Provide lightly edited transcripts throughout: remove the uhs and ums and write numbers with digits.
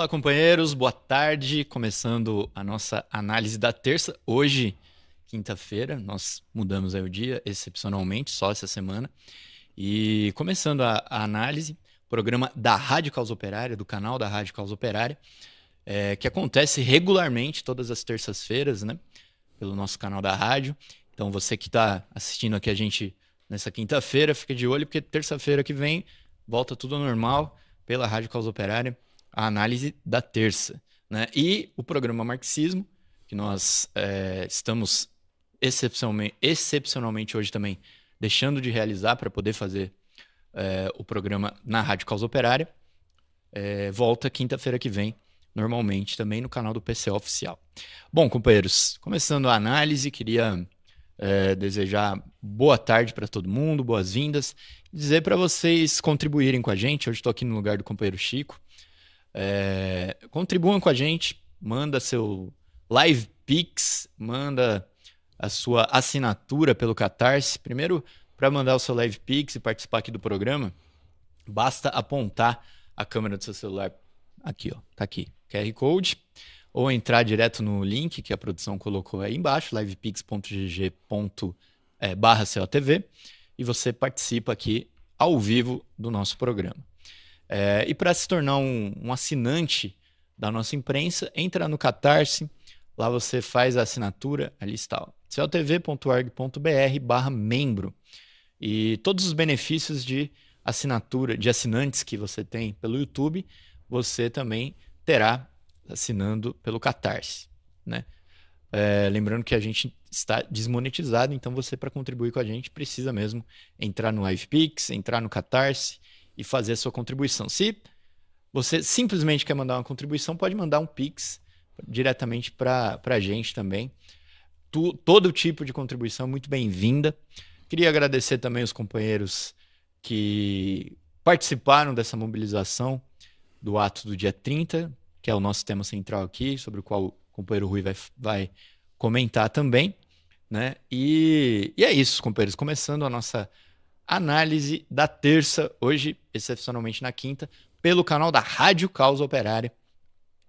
Olá, companheiros, boa tarde. Começando a nossa análise da terça. Hoje, quinta-feira, nós mudamos aí o dia, excepcionalmente, só essa semana. E começando a análise, programa da Rádio Causa Operária, do canal da Rádio Causa Operária, que acontece regularmente todas as terças-feiras, né? Pelo nosso canal da rádio. Então, você que está assistindo aqui a gente nessa quinta-feira, fica de olho, porque terça-feira que vem volta tudo ao normal pela Rádio Causa Operária, a análise da terça, né? E o programa Marxismo, que nós estamos excepcionalmente hoje também deixando de realizar para poder fazer o programa na Rádio Causa Operária, volta quinta-feira que vem, normalmente também no canal do PCO Oficial. Bom, companheiros, começando a análise, queria desejar boa tarde para todo mundo, boas-vindas, dizer para vocês contribuírem com a gente. Hoje estou aqui no lugar do companheiro Chico. Contribuam com a gente, manda seu Live Pix, manda a sua assinatura pelo Catarse. Primeiro, para mandar o seu Live Pix e participar aqui do programa, basta apontar a câmera do seu celular aqui, ó, tá aqui, QR Code, ou entrar direto no link que a produção colocou aí embaixo, livepix.gg.cotv, e você participa aqui ao vivo do nosso programa. E para se tornar um assinante da nossa imprensa, entra no Catarse, lá você faz a assinatura, ali está, cotv.org.br/membro. E todos os benefícios de assinatura, de assinantes que você tem pelo YouTube, você também terá assinando pelo Catarse, né? Lembrando que a gente está desmonetizado, então você, para contribuir com a gente, precisa mesmo entrar no LivePix, entrar no Catarse e fazer a sua contribuição. Se você simplesmente quer mandar uma contribuição, pode mandar um Pix diretamente para a gente também. Todo tipo de contribuição é muito bem-vinda. Queria agradecer também os companheiros que participaram dessa mobilização do ato do dia 30, que é o nosso tema central aqui, sobre o qual o companheiro Rui vai comentar também, né? E é isso, companheiros. Começando a nossa análise da terça, hoje, excepcionalmente na quinta, pelo canal da Rádio Causa Operária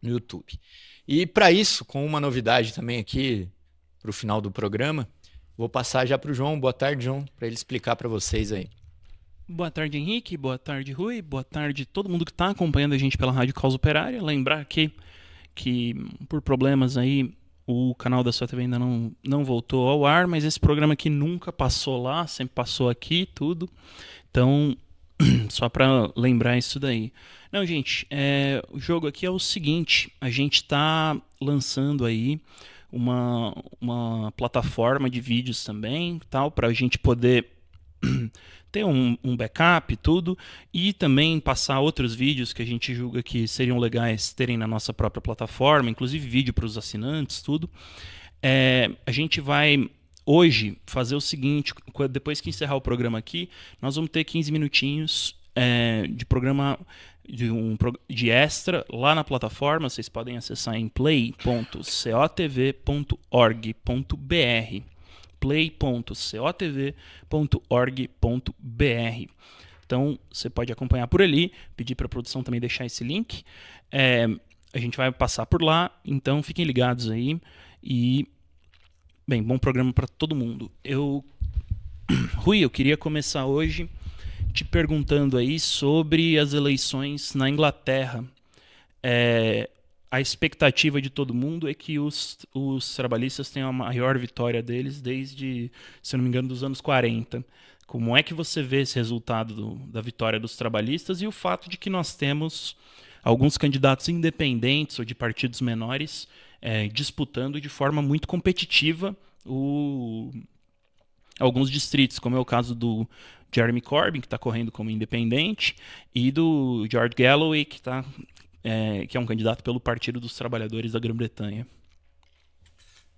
no YouTube. E para isso, com uma novidade também aqui para o final do programa, vou passar já para o João. Boa tarde, João, para ele explicar para vocês aí. Boa tarde, Henrique. Boa tarde, Rui. Boa tarde todo mundo que está acompanhando a gente pela Rádio Causa Operária. Lembrar que por problemas aí o canal da sua TV ainda não voltou ao ar, mas esse programa aqui nunca passou lá, sempre passou aqui, tudo. Então, só para lembrar isso daí. Não, gente, o jogo aqui é o seguinte, a gente está lançando aí uma plataforma de vídeos também, tal, para a gente poder ter um backup e tudo, e também passar outros vídeos que a gente julga que seriam legais terem na nossa própria plataforma, inclusive vídeo para os assinantes, tudo. A gente vai hoje fazer o seguinte, depois que encerrar o programa aqui, nós vamos ter 15 minutinhos de programa de extra lá na plataforma. Vocês podem acessar em play.cotv.org.br play.cotv.org.br. Então, você pode acompanhar por ali, pedir para a produção também deixar esse link. A gente vai passar por lá, então fiquem ligados aí. E, bem, bom programa para todo mundo. Rui, eu queria começar hoje te perguntando aí sobre as eleições na Inglaterra. A expectativa de todo mundo é que os trabalhistas tenham a maior vitória deles desde, se eu não me engano, dos anos 40. Como é que você vê esse resultado da vitória dos trabalhistas e o fato de que nós temos alguns candidatos independentes ou de partidos menores disputando de forma muito competitiva alguns distritos, como é o caso do Jeremy Corbyn, que está correndo como independente, e do George Galloway, que é um candidato pelo Partido dos Trabalhadores da Grã-Bretanha.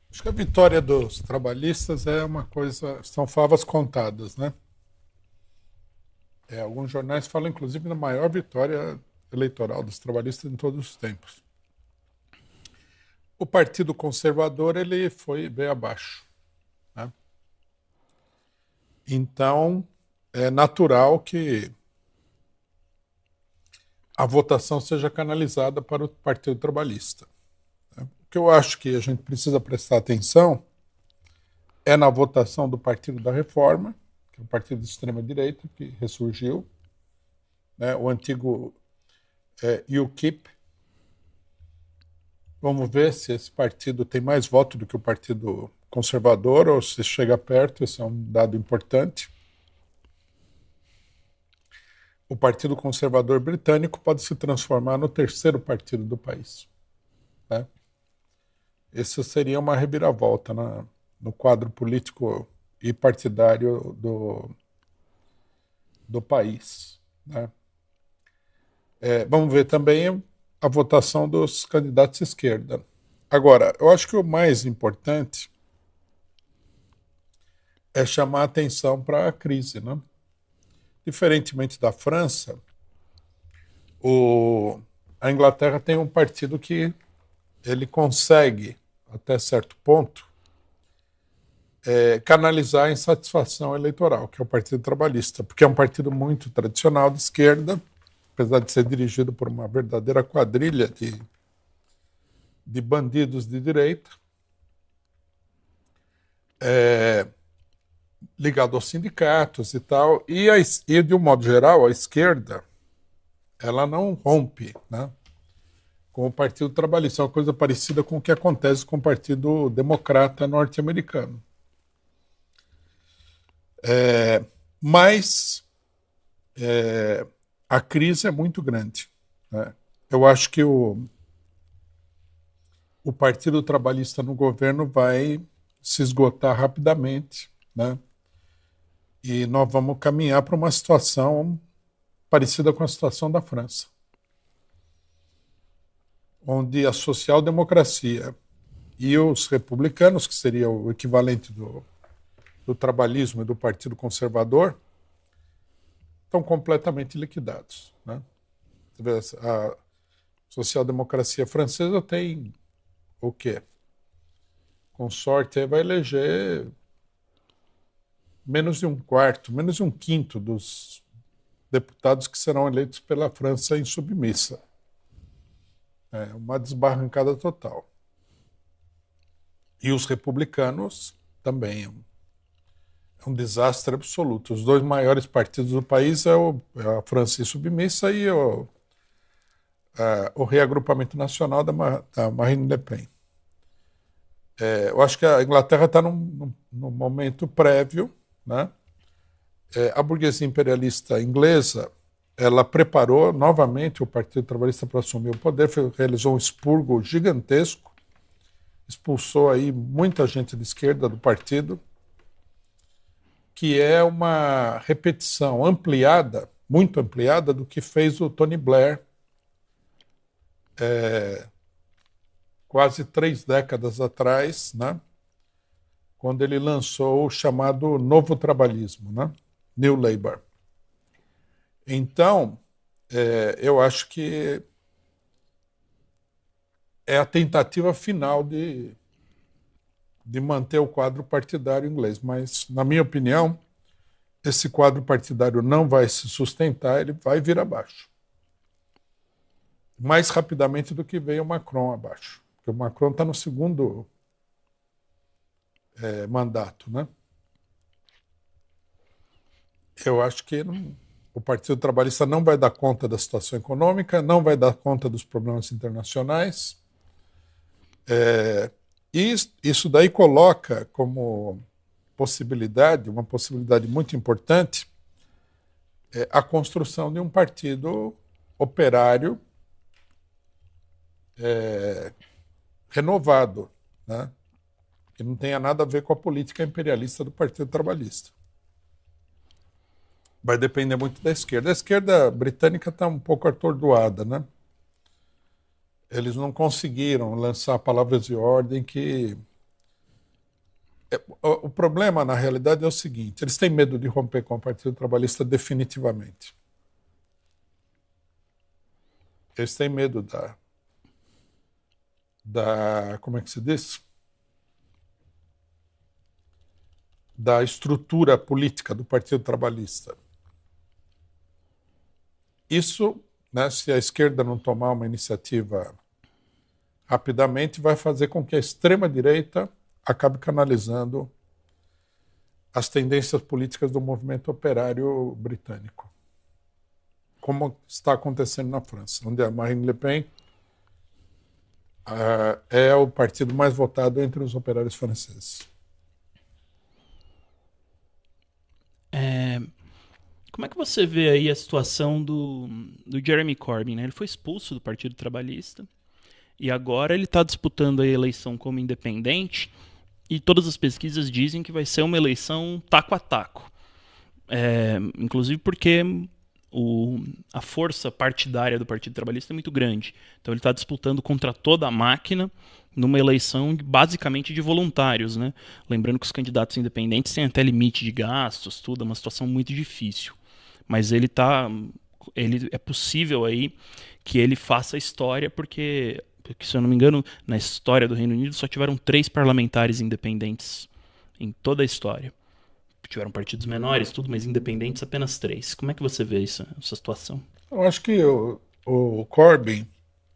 Acho que a vitória dos trabalhistas é uma coisa, são favas contadas, né? Alguns jornais falam, inclusive, da maior vitória eleitoral dos trabalhistas em todos os tempos. O Partido Conservador, ele foi bem abaixo, né? Então, é natural que a votação seja canalizada para o Partido Trabalhista. O que eu acho que a gente precisa prestar atenção é na votação do Partido da Reforma, que é um partido de extrema-direita que ressurgiu, né, o antigo UKIP. Vamos ver se esse partido tem mais voto do que o Partido Conservador, ou se chega perto, esse é um dado importante. O Partido Conservador Britânico pode se transformar no terceiro partido do país, né? Isso seria uma reviravolta no quadro político e partidário do país, né? Vamos ver também a votação dos candidatos à esquerda. Agora, eu acho que o mais importante é chamar a atenção para a crise, né? Diferentemente da França, a Inglaterra tem um partido que ele consegue, até certo ponto, canalizar a insatisfação eleitoral, que é o Partido Trabalhista, porque é um partido muito tradicional de esquerda, apesar de ser dirigido por uma verdadeira quadrilha de bandidos de direita, ligado aos sindicatos e tal, e de um modo geral, a esquerda, ela não rompe, né, com o Partido Trabalhista. É uma coisa parecida com o que acontece com o Partido Democrata norte-americano. Mas a crise é muito grande, né? Eu acho que o Partido Trabalhista no governo vai se esgotar rapidamente, né? E nós vamos caminhar para uma situação parecida com a situação da França, onde a social-democracia e os republicanos, que seria o equivalente do trabalhismo e do Partido Conservador, estão completamente liquidados, né? A social-democracia francesa tem o quê? Com sorte, vai eleger menos de um quarto, menos de um quinto dos deputados que serão eleitos pela França insubmissa. É uma desbarrancada total. E os republicanos também. É um desastre absoluto. Os dois maiores partidos do país é a França insubmissa e o reagrupamento nacional da Marine Le Pen. Eu acho que a Inglaterra está num momento prévio, né? A burguesia imperialista inglesa, ela preparou novamente o Partido Trabalhista para assumir o poder, realizou um expurgo gigantesco, expulsou aí muita gente de esquerda do partido, que é uma repetição ampliada, muito ampliada, do que fez o Tony Blair quase 3 décadas atrás, né? Quando ele lançou o chamado Novo Trabalhismo, né? New Labour. Então, eu acho que é a tentativa final de manter o quadro partidário inglês. Mas, na minha opinião, esse quadro partidário não vai se sustentar, ele vai vir abaixo. Mais rapidamente do que veio o Macron abaixo. Porque o Macron está no segundo mandato, né? Eu acho que o Partido Trabalhista não vai dar conta da situação econômica, não vai dar conta dos problemas internacionais. E isso daí coloca como possibilidade, uma possibilidade muito importante, a construção de um partido operário renovado, né? Que não tenha nada a ver com a política imperialista do Partido Trabalhista. Vai depender muito da esquerda. A esquerda britânica está um pouco atordoada, né? Eles não conseguiram lançar palavras de ordem que... O problema, na realidade, é o seguinte: eles têm medo de romper com o Partido Trabalhista definitivamente. Eles têm medo como é que se diz? Da estrutura política do Partido Trabalhista. Isso né, se a esquerda não tomar uma iniciativa rapidamente, vai fazer com que a extrema-direita acabe canalizando as tendências políticas do movimento operário britânico, como está acontecendo na França, onde a Marine Le Pen é o partido mais votado entre os operários franceses. Como é que você vê aí a situação do Jeremy Corbyn, né? Ele foi expulso do Partido Trabalhista e agora ele está disputando a eleição como independente e todas as pesquisas dizem que vai ser uma eleição taco a taco. Inclusive porque a força partidária do Partido Trabalhista é muito grande. Então ele está disputando contra toda a máquina numa eleição basicamente de voluntários, né? Lembrando que os candidatos independentes têm até limite de gastos, tudo, é uma situação muito difícil. Mas é possível aí que ele faça história porque, se eu não me engano, na história do Reino Unido só tiveram 3 parlamentares independentes em toda a história. Tiveram partidos menores, tudo, mas independentes apenas 3. Como é que você vê essa situação? Eu acho que o Corbyn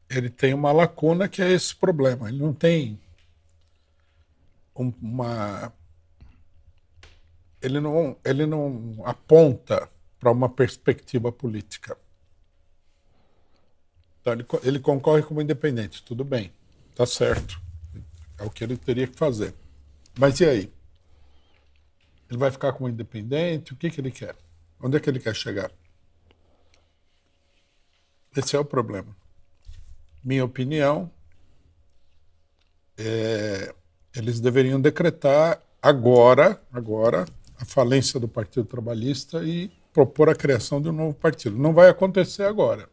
ele tem uma lacuna que é esse problema. Ele não tem ele não aponta para uma perspectiva política. Então ele concorre como independente, tudo bem, tá certo. É o que ele teria que fazer. Mas e aí? Ele vai ficar como independente? O que ele quer? Onde é que ele quer chegar? Esse é o problema. Minha opinião, eles deveriam decretar agora a falência do Partido Trabalhista e propor a criação de um novo partido. Não vai acontecer agora,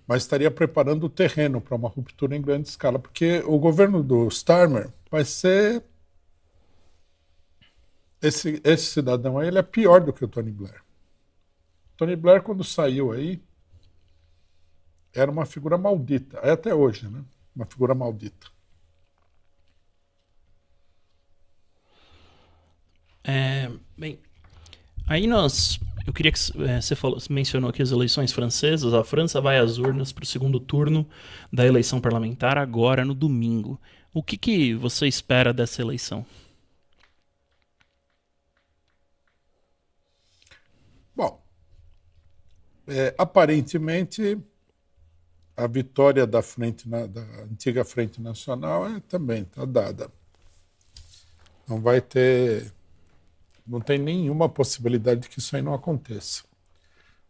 mas estaria preparando o terreno para uma ruptura em grande escala, porque o governo do Starmer vai ser... Esse cidadão aí, ele é pior do que o Tony Blair. Tony Blair, quando saiu aí, era uma figura maldita. É até hoje, né? Uma figura maldita. Bem, aí eu queria que você mencionou aqui as eleições francesas. A França vai às urnas para o segundo turno da eleição parlamentar agora no domingo. O que você espera dessa eleição? Bom, aparentemente a vitória da antiga Frente Nacional também está dada. Não tem nenhuma possibilidade de que isso aí não aconteça.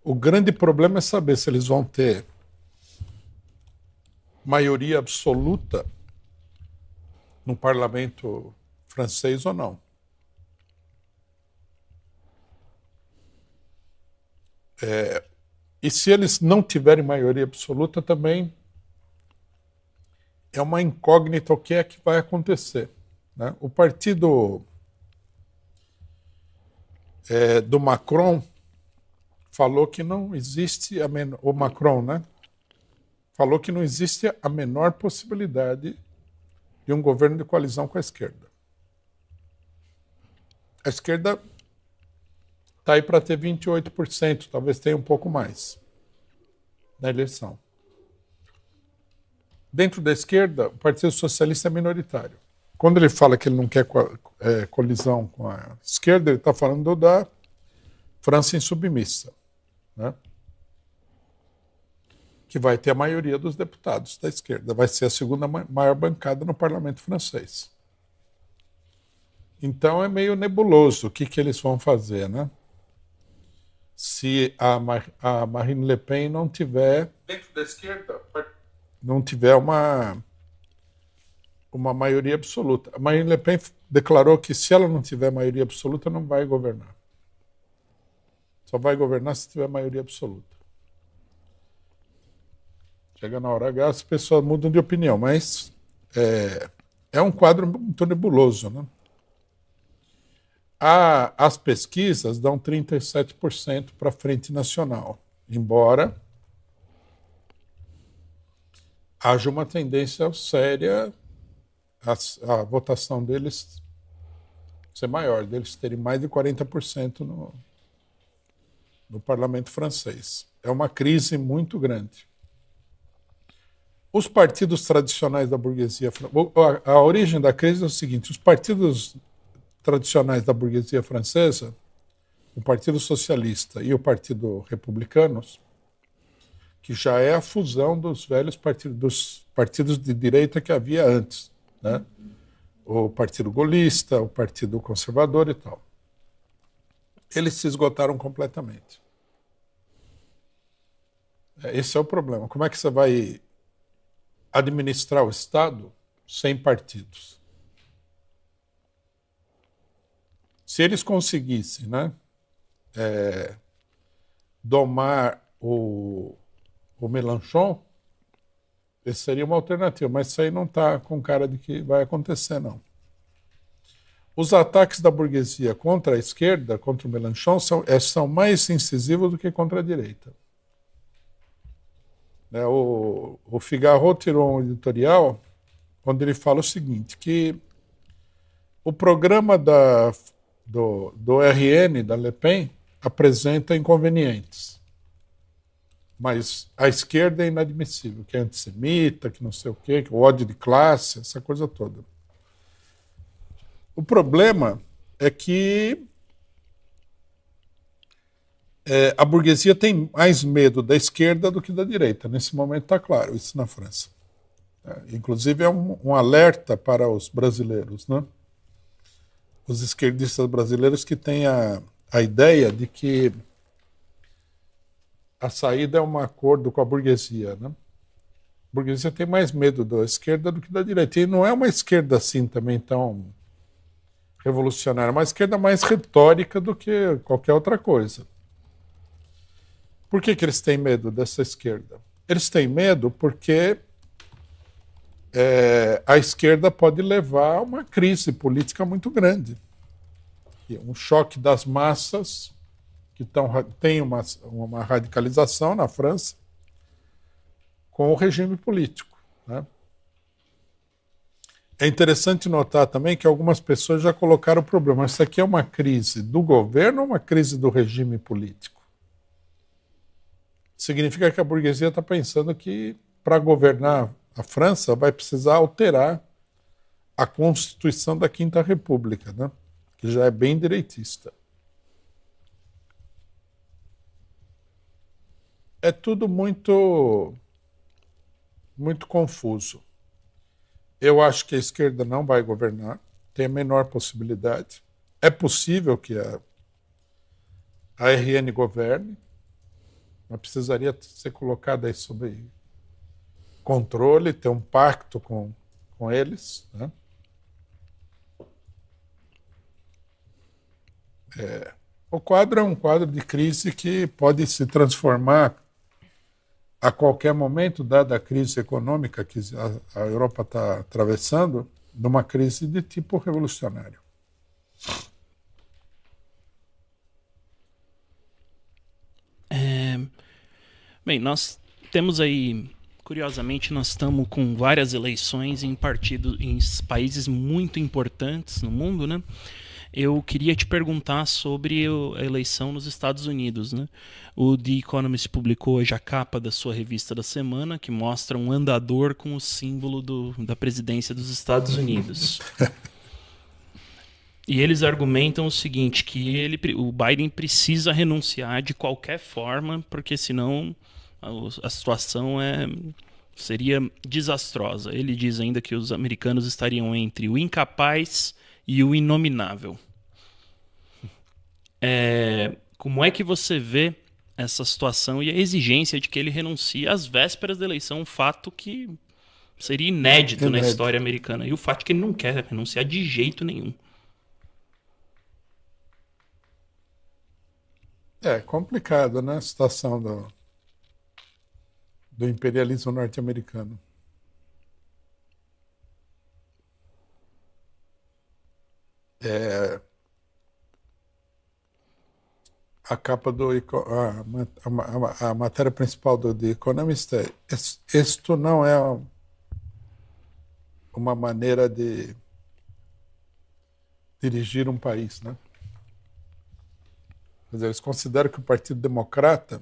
O grande problema é saber se eles vão ter maioria absoluta no parlamento francês ou não. E se eles não tiverem maioria absoluta, também é uma incógnita o que é que vai acontecer, né? O partido do Macron falou que não existe o Macron, né? Falou que não existe a menor possibilidade de um governo de coalizão com a esquerda. A esquerda está aí para ter 28%, talvez tenha um pouco mais na eleição. Dentro da esquerda, o Partido Socialista é minoritário. Quando ele fala que ele não quer colisão com a esquerda, ele está falando da França insubmissa, né? Que vai ter a maioria dos deputados da esquerda. Vai ser a segunda maior bancada no parlamento francês. Então é meio nebuloso o que eles vão fazer, né? Se a Marine Le Pen não tiver, dentro da esquerda, não tiver uma maioria absoluta. A Marine Le Pen declarou que se ela não tiver maioria absoluta, não vai governar. Só vai governar se tiver maioria absoluta. Chega na hora H, as pessoas mudam de opinião, mas é um quadro muito nebuloso, né? As pesquisas dão 37% para a Frente Nacional, embora haja uma tendência séria a votação deles ser maior, deles terem mais de 40% no parlamento francês. É uma crise muito grande. Os partidos tradicionais da burguesia... A origem da crise é o seguinte: os partidos tradicionais da burguesia francesa, o Partido Socialista e o Partido Republicano, que já é a fusão dos velhos partidos de direita que havia antes, né? O Partido Gaullista, o Partido Conservador e tal. Eles se esgotaram completamente. Esse é o problema. Como é que você vai administrar o Estado sem partidos? Se eles conseguissem, né, domar o Mélenchon, esse seria uma alternativa, mas isso aí não está com cara de que vai acontecer, não. Os ataques da burguesia contra a esquerda, contra o Mélenchon, são mais incisivos do que contra a direita. O Figaro tirou um editorial onde ele fala o seguinte, que o programa do RN, da Le Pen, apresenta inconvenientes. Mas a esquerda é inadmissível, que é antissemita, que não sei o quê, que o ódio de classe, essa coisa toda. O problema é que a burguesia tem mais medo da esquerda do que da direita. Nesse momento está claro isso na França. Inclusive é um alerta para os brasileiros, né? Os esquerdistas brasileiros que têm a ideia de que a saída é um acordo com a burguesia, né? A burguesia tem mais medo da esquerda do que da direita. E não é uma esquerda assim também tão revolucionária, é uma esquerda mais retórica do que qualquer outra coisa. Por que eles têm medo dessa esquerda? Eles têm medo porque a esquerda pode levar a uma crise política muito grande. Um choque das massas, que tem uma radicalização na França, com o regime político, né? É interessante notar também que algumas pessoas já colocaram o problema. Isso aqui é uma crise do governo ou uma crise do regime político? Significa que a burguesia está pensando que, para governar a França, vai precisar alterar a Constituição da Quinta República, né? Que já é bem direitista. É tudo muito confuso. Eu acho que a esquerda não vai governar, tem a menor possibilidade. É possível que a RN governe, mas precisaria ser colocada aí sob controle, ter um pacto com eles, né? O quadro é um quadro de crise que pode se transformar a qualquer momento, dada a crise econômica que a Europa está atravessando, numa crise de tipo revolucionário. Bem, nós temos aí, curiosamente, nós estamos com várias eleições em países muito importantes no mundo, né? Eu queria te perguntar sobre a eleição nos Estados Unidos, né? O The Economist publicou hoje a capa da sua revista da semana, que mostra um andador com o símbolo da presidência dos Estados Unidos. E eles argumentam o seguinte, que o Biden precisa renunciar de qualquer forma, porque senão a situação seria desastrosa. Ele diz ainda que os americanos estariam entre o incapaz e o inominável. Como é que você vê essa situação e a exigência de que ele renuncie às vésperas da eleição, um fato que seria inédito na história americana, e o fato de que ele não quer renunciar de jeito nenhum? É complicado, né, a situação do imperialismo norte-americano. A capa a matéria principal do The Economist é: isto não é uma maneira de dirigir um país, né? Quer dizer, eles consideram que o Partido Democrata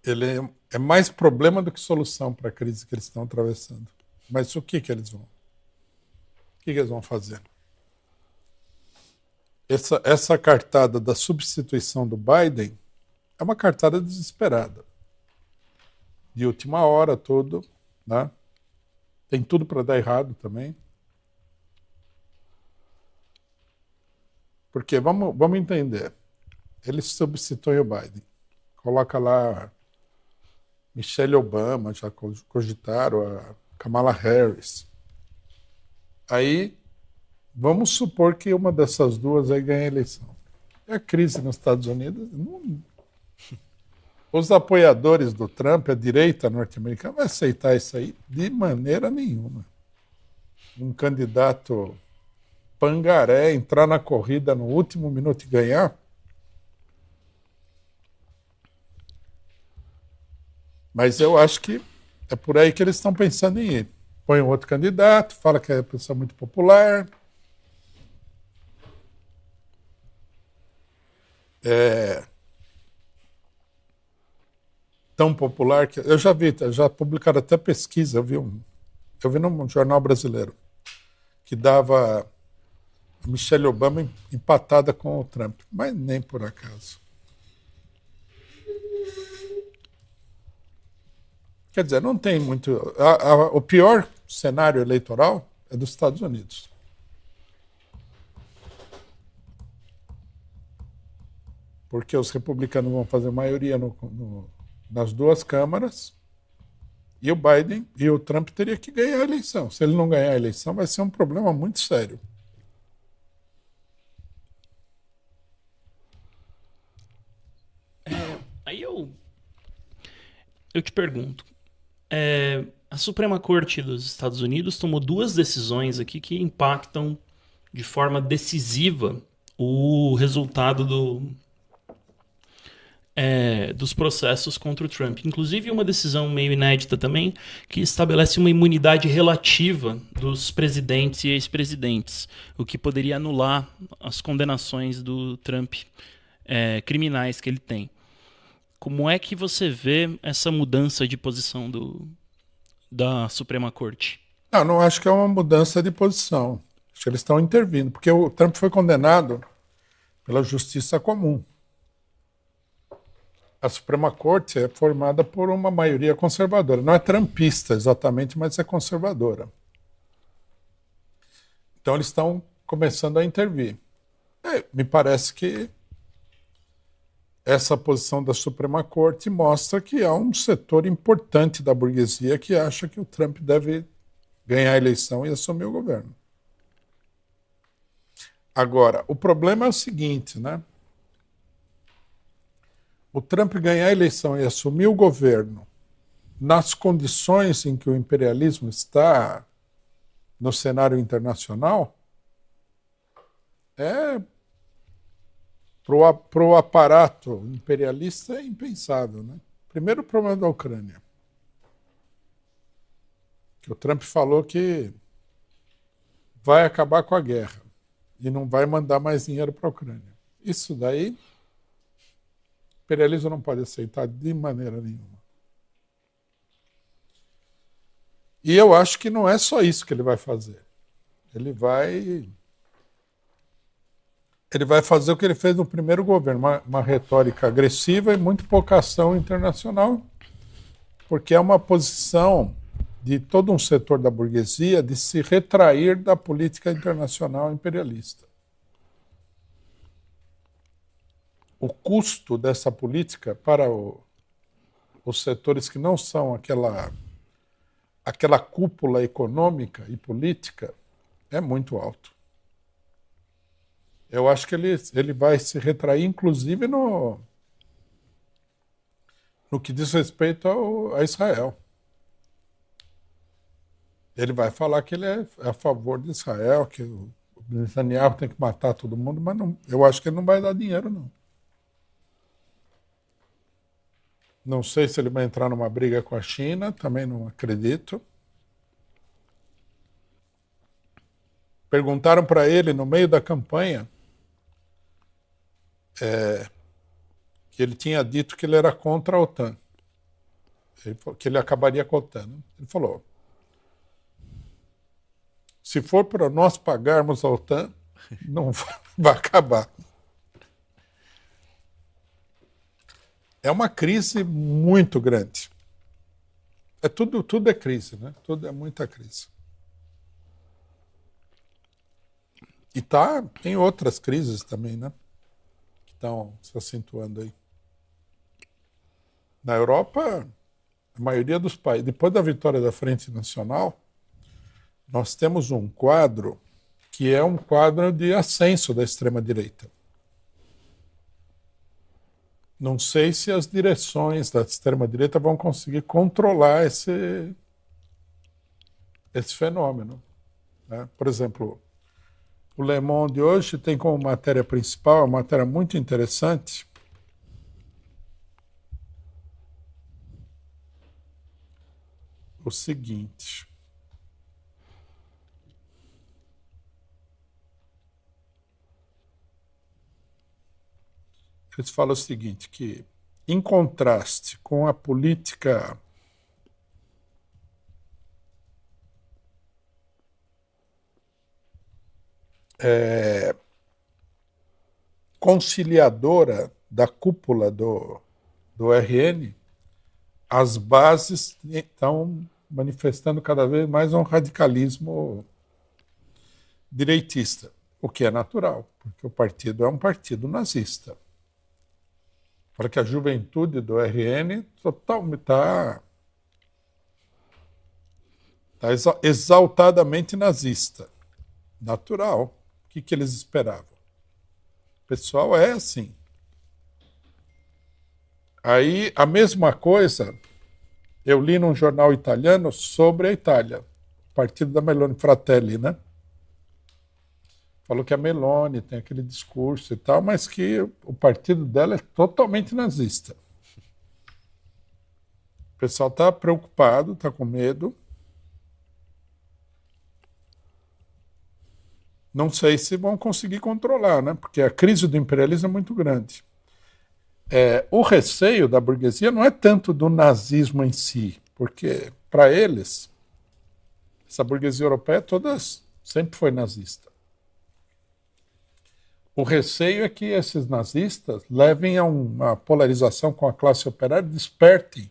ele é mais problema do que solução para a crise que eles estão atravessando. Mas o que eles vão? O que eles vão fazer? Essa cartada da substituição do Biden é uma cartada desesperada. De última hora, tudo, né? Tem tudo para dar errado também. Porque, vamos entender, eles substituem o Biden. Coloca lá Michelle Obama, já cogitaram, a Kamala Harris. Aí, vamos supor que uma dessas duas aí ganha a eleição. É a crise nos Estados Unidos. Os apoiadores do Trump, a direita norte-americana, vai aceitar isso aí de maneira nenhuma. Um candidato pangaré entrar na corrida no último minuto e ganhar. Mas eu acho que é por aí que eles estão pensando em ir. Põe um outro candidato, fala que é uma pessoa muito popular. Tão popular que... Eu já vi, já publicaram até pesquisa, eu vi num jornal brasileiro, que dava a Michelle Obama empatada com o Trump, mas nem por acaso. Quer dizer, não tem muito... O pior cenário eleitoral é dos Estados Unidos. Porque os republicanos vão fazer maioria nas duas câmaras e o Biden e o Trump teria que ganhar a eleição. Se ele não ganhar a eleição, vai ser um problema muito sério. Aí eu te pergunto, a Suprema Corte dos Estados Unidos tomou duas decisões aqui que impactam de forma decisiva o resultado dos processos contra o Trump. Inclusive uma decisão meio inédita também, que estabelece uma imunidade relativa dos presidentes e ex-presidentes, o que poderia anular as condenações do Trump criminais que ele tem. Como é que você vê essa mudança de posição da Suprema Corte? Não acho que é uma mudança de posição. Acho que eles estão intervindo, porque o Trump foi condenado pela justiça comum. A Suprema Corte é formada por uma maioria conservadora. Não é trumpista exatamente, mas é conservadora. Então eles estão começando a intervir. Me parece que essa posição da Suprema Corte mostra que há um setor importante da burguesia que acha que o Trump deve ganhar a eleição e assumir o governo. Agora, o problema é o seguinte, né? O Trump ganhar a eleição e assumir o governo nas condições em que o imperialismo está no cenário internacional para o aparato imperialista é impensável, né? Primeiro, o problema da Ucrânia. Que o Trump falou que vai acabar com a guerra e não vai mandar mais dinheiro para a Ucrânia. Isso daí, o imperialismo não pode aceitar de maneira nenhuma. E eu acho que não é só isso que ele vai fazer. Ele vai fazer o que ele fez no primeiro governo, uma retórica agressiva e muito pouca ação internacional, porque é uma posição de todo um setor da burguesia de se retrair da política internacional imperialista. O custo dessa política para os setores que não são aquela cúpula econômica e política é muito alto. Eu acho que ele vai se retrair, inclusive, no que diz respeito a Israel. Ele vai falar que ele é a favor de Israel, que o Netanyahu tem que matar todo mundo, mas não, eu acho que ele não vai dar dinheiro, não. Não sei se ele vai entrar numa briga com a China, também não acredito. Perguntaram para ele, no meio da campanha, que ele tinha dito que ele era contra a OTAN. que ele acabaria cotando. Ele falou: se for para nós pagarmos a OTAN, não vai acabar. É uma crise muito grande. Tudo é crise, né? Tudo é muita crise. E tem outras crises também, né? Que estão se acentuando aí. Na Europa, a maioria dos países, depois da vitória da Frente Nacional, nós temos um quadro que é um quadro de ascenso da extrema-direita. Não sei se as direções da extrema-direita vão conseguir controlar esse fenômeno, né? Por exemplo, o Le Monde hoje tem como matéria principal, uma matéria muito interessante, o seguinte: eles falam o seguinte, que em contraste com a política conciliadora da cúpula do RN, as bases estão manifestando cada vez mais um radicalismo direitista, o que é natural, porque o partido é um partido nazista. Para que a juventude do RN está exaltadamente nazista. Natural. O que eles esperavam? O pessoal é assim. Aí, a mesma coisa, eu li num jornal italiano sobre a Itália, o partido da Meloni, Fratelli, né? Falou que a Meloni tem aquele discurso e tal, mas que o partido dela é totalmente nazista. O pessoal está preocupado, está com medo. Não sei se vão conseguir controlar, né? Porque a crise do imperialismo é muito grande. O receio da burguesia não é tanto do nazismo em si, porque, para eles, essa burguesia europeia sempre foi nazista. O receio é que esses nazistas levem a uma polarização com a classe operária, despertem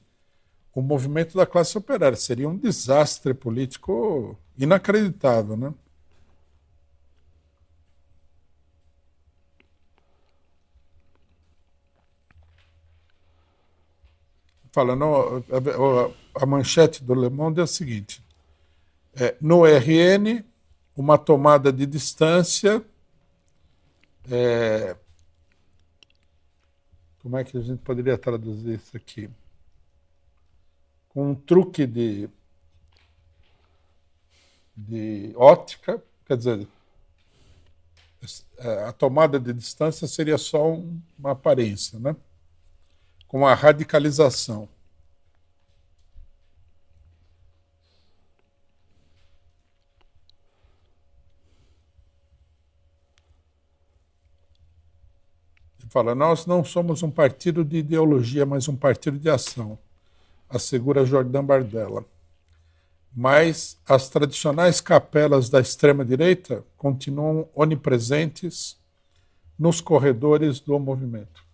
o movimento da classe operária. Seria um desastre político inacreditável, né? Falando, a manchete do Le Monde é a seguinte: no RN, uma tomada de distância. Como é que a gente poderia traduzir isso aqui? Com um truque de ótica, quer dizer, a tomada de distância seria só uma aparência, né? Com a radicalização. Fala, nós não somos um partido de ideologia, mas um partido de ação, assegura Jordan Bardella. Mas as tradicionais capelas da extrema-direita continuam onipresentes nos corredores do movimento.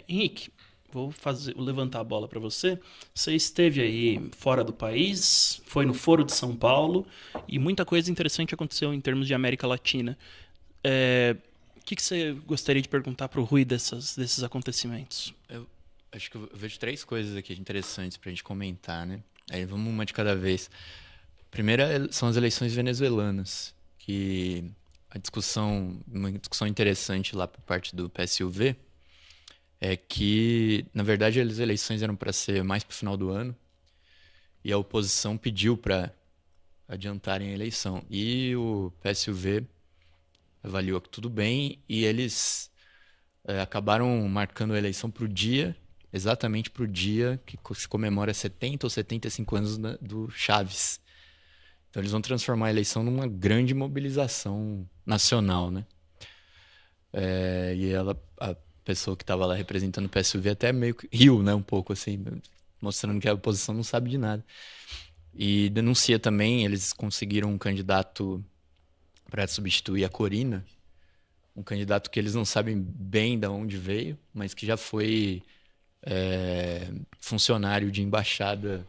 Henrique, vou levantar a bola para você. Você esteve aí fora do país, foi no Foro de São Paulo e muita coisa interessante aconteceu em termos de América Latina. O que você gostaria de perguntar para o Rui desses acontecimentos? Eu acho que eu vejo 3 coisas aqui interessantes para a gente comentar, né? Aí vamos uma de cada vez. A primeira são as eleições venezuelanas, que uma discussão interessante lá por parte do PSUV é que, na verdade, as eleições eram para ser mais para o final do ano e a oposição pediu para adiantarem a eleição. E o PSUV avaliou que tudo bem e eles acabaram marcando a eleição para o dia, exatamente para o dia que se comemora 70 ou 75 anos do Chaves. Então eles vão transformar a eleição numa grande mobilização nacional, né? E a pessoa que estava lá representando o PSUV até meio que riu, né, um pouco assim, mostrando que a oposição não sabe de nada. E denuncia também, eles conseguiram um candidato para substituir a Corina, um candidato que eles não sabem bem de onde veio, mas que já foi funcionário de embaixada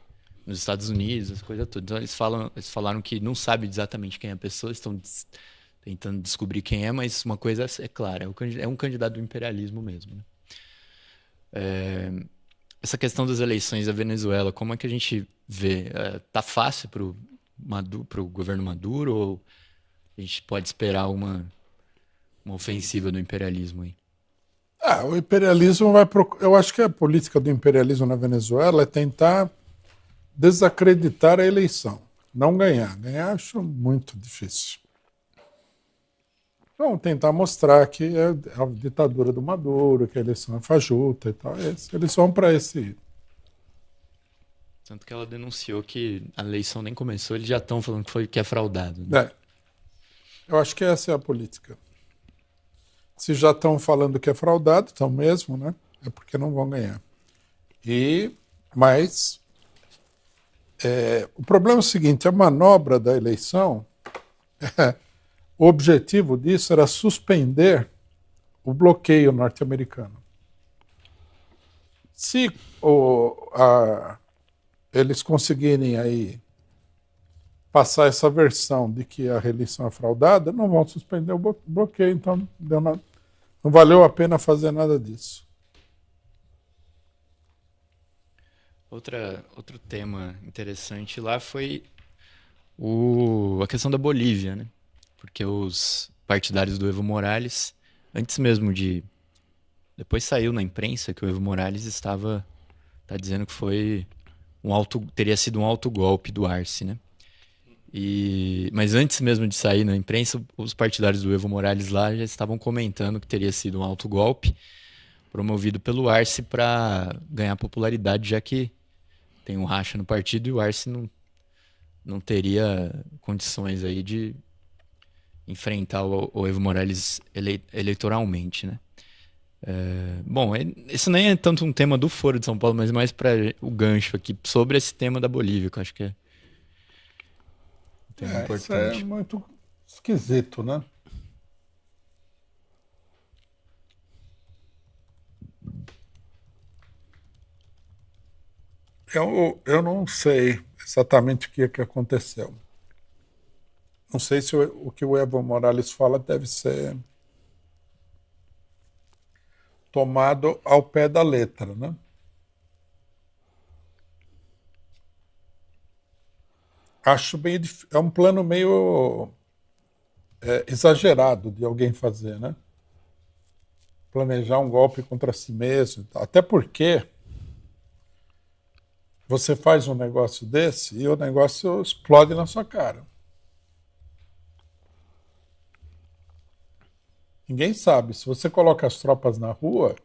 nos Estados Unidos, essa coisa toda. Então eles falaram que não sabe exatamente quem é a pessoa, estão tentando descobrir quem é, mas uma coisa é clara, é um candidato do imperialismo mesmo, né? Essa questão das eleições da Venezuela, como é que a gente vê? Tá fácil para o governo Maduro ou a gente pode esperar uma ofensiva do imperialismo aí? O imperialismo eu acho que a política do imperialismo na Venezuela é tentar desacreditar a eleição, não ganhar. Ganhar acho muito difícil. Vamos tentar mostrar que é a ditadura do Maduro, que a eleição é fajuta e tal. Eles vão para esse. Tanto que ela denunciou que a eleição nem começou, eles já estão falando que é fraudado, né? Eu acho que essa é a política. Se já estão falando que é fraudado, estão mesmo, né? É porque não vão ganhar. Mas o problema é o seguinte, a manobra da eleição, o objetivo disso era suspender o bloqueio norte-americano. Se eles conseguirem aí passar essa versão de que a reeleição é fraudada, não vão suspender o bloqueio, então não valeu a pena fazer nada disso. Outro tema interessante lá foi a questão da Bolívia, né? Porque os partidários do Evo Morales, antes mesmo depois saiu na imprensa que o Evo Morales tá dizendo que teria sido um autogolpe do Arce, né? Mas antes mesmo de sair na imprensa, os partidários do Evo Morales lá já estavam comentando que teria sido um autogolpe promovido pelo Arce para ganhar popularidade, já que tem um racha no partido e o Arce não teria condições aí de enfrentar o Evo Morales eleitoralmente, né? Bom, isso nem é tanto um tema do Foro de São Paulo, mas mais para o gancho aqui sobre esse tema da Bolívia, que eu acho que é um tema importante. Isso é muito esquisito, né? Eu não sei exatamente o que aconteceu. Não sei se o que o Evo Morales fala deve ser tomado ao pé da letra, né? Acho é um plano meio exagerado de alguém fazer, né? Planejar um golpe contra si mesmo. Até porque você faz um negócio desse e o negócio explode na sua cara. Ninguém sabe. Se você coloca as tropas na rua,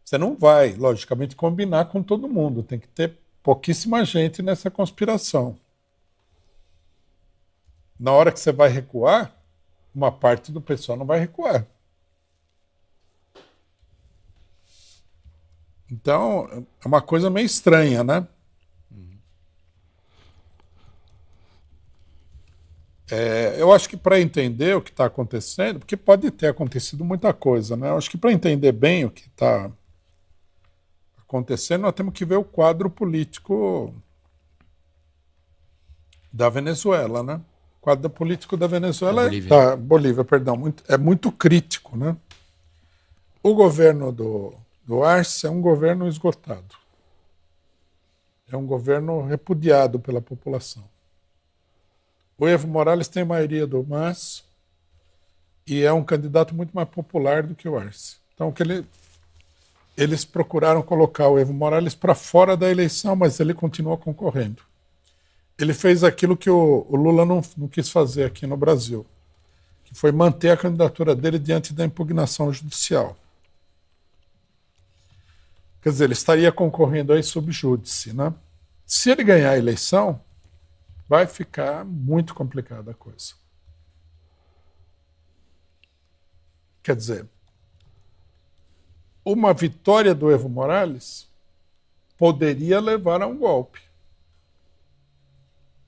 você não vai, logicamente, combinar com todo mundo. Tem que ter pouquíssima gente nessa conspiração. Na hora que você vai recuar, uma parte do pessoal não vai recuar. Então, é uma coisa meio estranha, né? Eu acho que para entender o que está acontecendo, porque pode ter acontecido muita coisa, né? Eu acho que para entender bem o que está acontecendo, nós temos que ver o quadro político da Venezuela, né? O quadro político da Venezuela, da Bolívia, perdão, é muito crítico, né? O governo do Arce é um governo esgotado. É um governo repudiado pela população. O Evo Morales tem a maioria do MAS e é um candidato muito mais popular do que o Arce. Então, eles procuraram colocar o Evo Morales para fora da eleição, mas ele continua concorrendo. Ele fez aquilo que o Lula não quis fazer aqui no Brasil, que foi manter a candidatura dele diante da impugnação judicial. Quer dizer, ele estaria concorrendo aí sob júdice, né? Se ele ganhar a eleição, vai ficar muito complicada a coisa. Quer dizer, uma vitória do Evo Morales poderia levar a um golpe.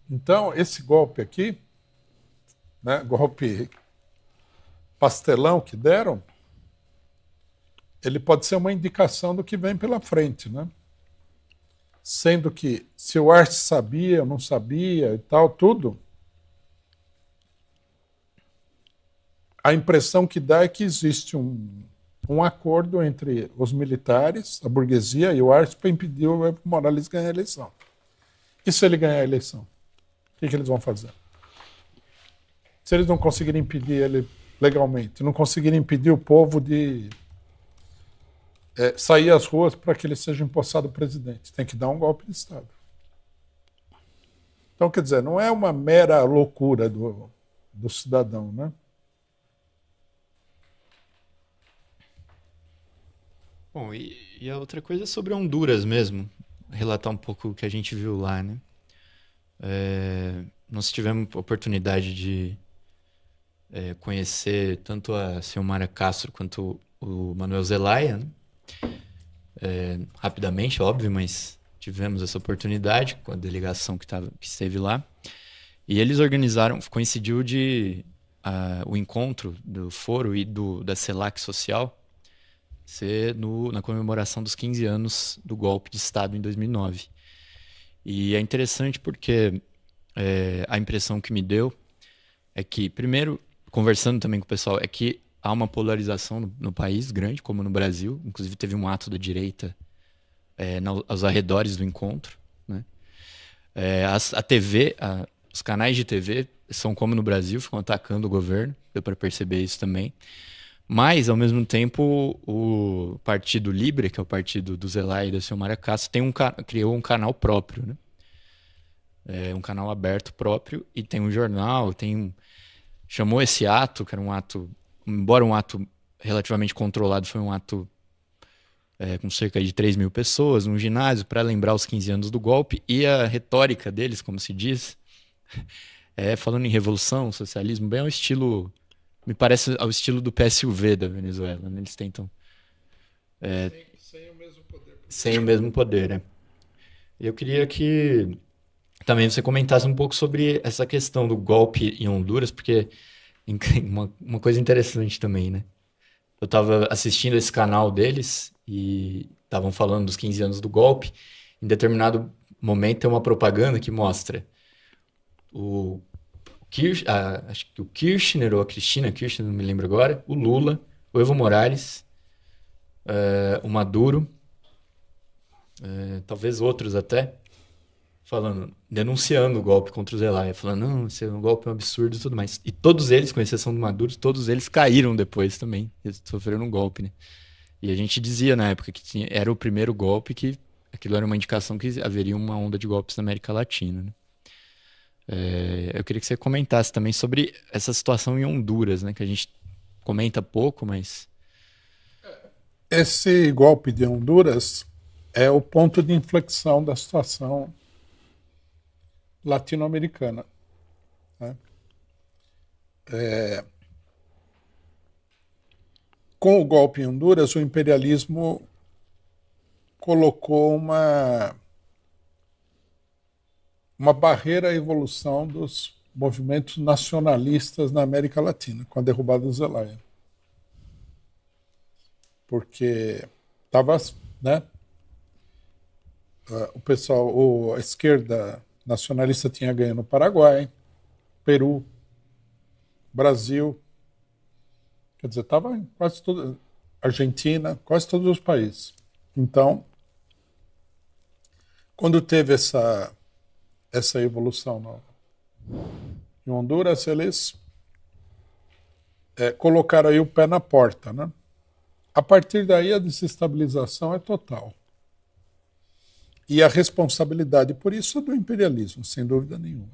Então, esse golpe aqui, né, golpe pastelão que deram, ele pode ser uma indicação do que vem pela frente, né? Sendo que, se o Arce sabia, não sabia e tal, tudo, a impressão que dá é que existe um acordo entre os militares, a burguesia e o Arce para impedir o Evo Morales ganhar a eleição. E se ele ganhar a eleição? O que eles vão fazer? Se eles não conseguirem impedir ele legalmente, não conseguirem impedir o povo de sair às ruas para que ele seja empossado presidente, tem que dar um golpe de Estado. Então, quer dizer, não é uma mera loucura do cidadão, né? Bom, e a outra coisa é sobre Honduras mesmo, relatar um pouco o que a gente viu lá, né? Nós tivemos a oportunidade de conhecer tanto a Xiomara Castro quanto o Manuel Zelaya, né? Rapidamente, óbvio, mas tivemos essa oportunidade com a delegação que esteve lá. E eles organizaram, coincidiu o encontro do foro e da CELAC Social ser na comemoração dos 15 anos do golpe de Estado em 2009. E é interessante porque a impressão que me deu é que, primeiro, conversando também com o pessoal, é que há uma polarização no país grande, como no Brasil. Inclusive, teve um ato da direita aos arredores do encontro, né? A TV, os canais de TV são como no Brasil, ficam atacando o governo, deu para perceber isso também. Mas, ao mesmo tempo, o Partido Libre, que é o partido do Zelaya e da Xiomara Castro, criou um canal próprio, né? Um canal aberto próprio, e tem um jornal, chamou esse ato, que era um ato, embora um ato relativamente controlado, foi um ato com cerca de 3 mil pessoas, num ginásio, para lembrar os 15 anos do golpe, e a retórica deles, como se diz, falando em revolução, socialismo, bem ao estilo, me parece ao estilo do PSUV da Venezuela, né? Eles tentam... sem o mesmo poder. Sem o mesmo poder, né? E eu queria que também você comentasse um pouco sobre essa questão do golpe em Honduras, porque uma coisa interessante também, né? Eu estava assistindo esse canal deles e estavam falando dos 15 anos do golpe. Em determinado momento tem uma propaganda que mostra acho que o Kirchner ou a Cristina Kirchner, não me lembro agora, o Lula, o Evo Morales, o Maduro, talvez outros até, denunciando o golpe contra o Zelaya, falando, não, esse golpe é um absurdo e tudo mais. E todos eles, com exceção do Maduro, todos eles caíram depois também, eles sofreram um golpe, né? E a gente dizia na época que era o primeiro golpe, que aquilo era uma indicação que haveria uma onda de golpes na América Latina, né? Eu queria que você comentasse também sobre essa situação em Honduras, né? Que a gente comenta pouco, mas... Esse golpe de Honduras é o ponto de inflexão da situação latino-americana, né? Com o golpe em Honduras, o imperialismo colocou uma barreira à evolução dos movimentos nacionalistas na América Latina, com a derrubada do Zelaya. Porque estava, né, a esquerda nacionalista tinha ganho no Paraguai, Peru, Brasil, quer dizer, estava em quase toda Argentina, quase todos os países. Então, quando teve essa evolução em Honduras, eles colocaram aí o pé na porta, né? A partir daí, a desestabilização é total. E a responsabilidade por isso é do imperialismo, sem dúvida nenhuma.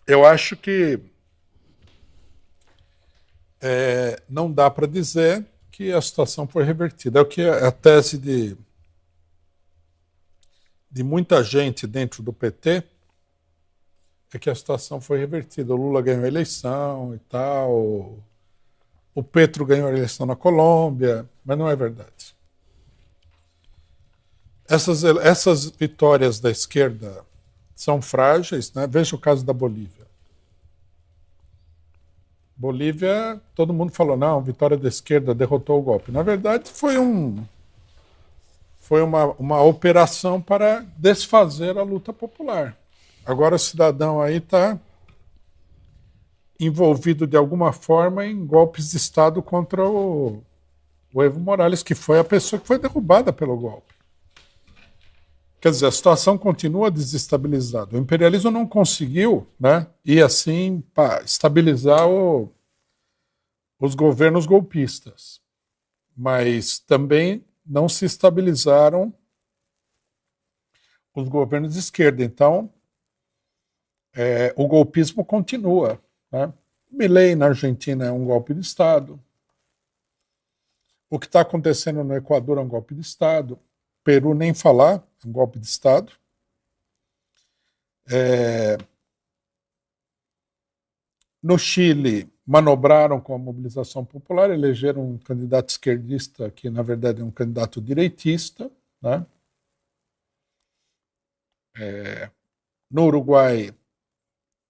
Eu acho que não dá para dizer que a situação foi revertida. É o que a tese de muita gente dentro do PT é que a situação foi revertida. O Lula ganhou a eleição e tal, o Petro ganhou a eleição na Colômbia, mas não é verdade. Essas vitórias da esquerda são frágeis, né? Veja o caso da Bolívia. Bolívia, todo mundo falou, não, vitória da esquerda derrotou o golpe. Na verdade, foi uma operação para desfazer a luta popular. Agora o cidadão aí está envolvido de alguma forma em golpes de Estado contra o Evo Morales, que foi a pessoa que foi derrubada pelo golpe. Quer dizer, a situação continua desestabilizada. O imperialismo não conseguiu, né, ir assim para estabilizar os governos golpistas, mas também não se estabilizaram os governos de esquerda. Então, o golpismo continua, né? Milei na Argentina é um golpe de Estado. O que está acontecendo no Equador é um golpe de Estado. Peru nem falar, é um golpe de Estado. No Chile, manobraram com a mobilização popular, elegeram um candidato esquerdista, que na verdade é um candidato direitista, né? No Uruguai,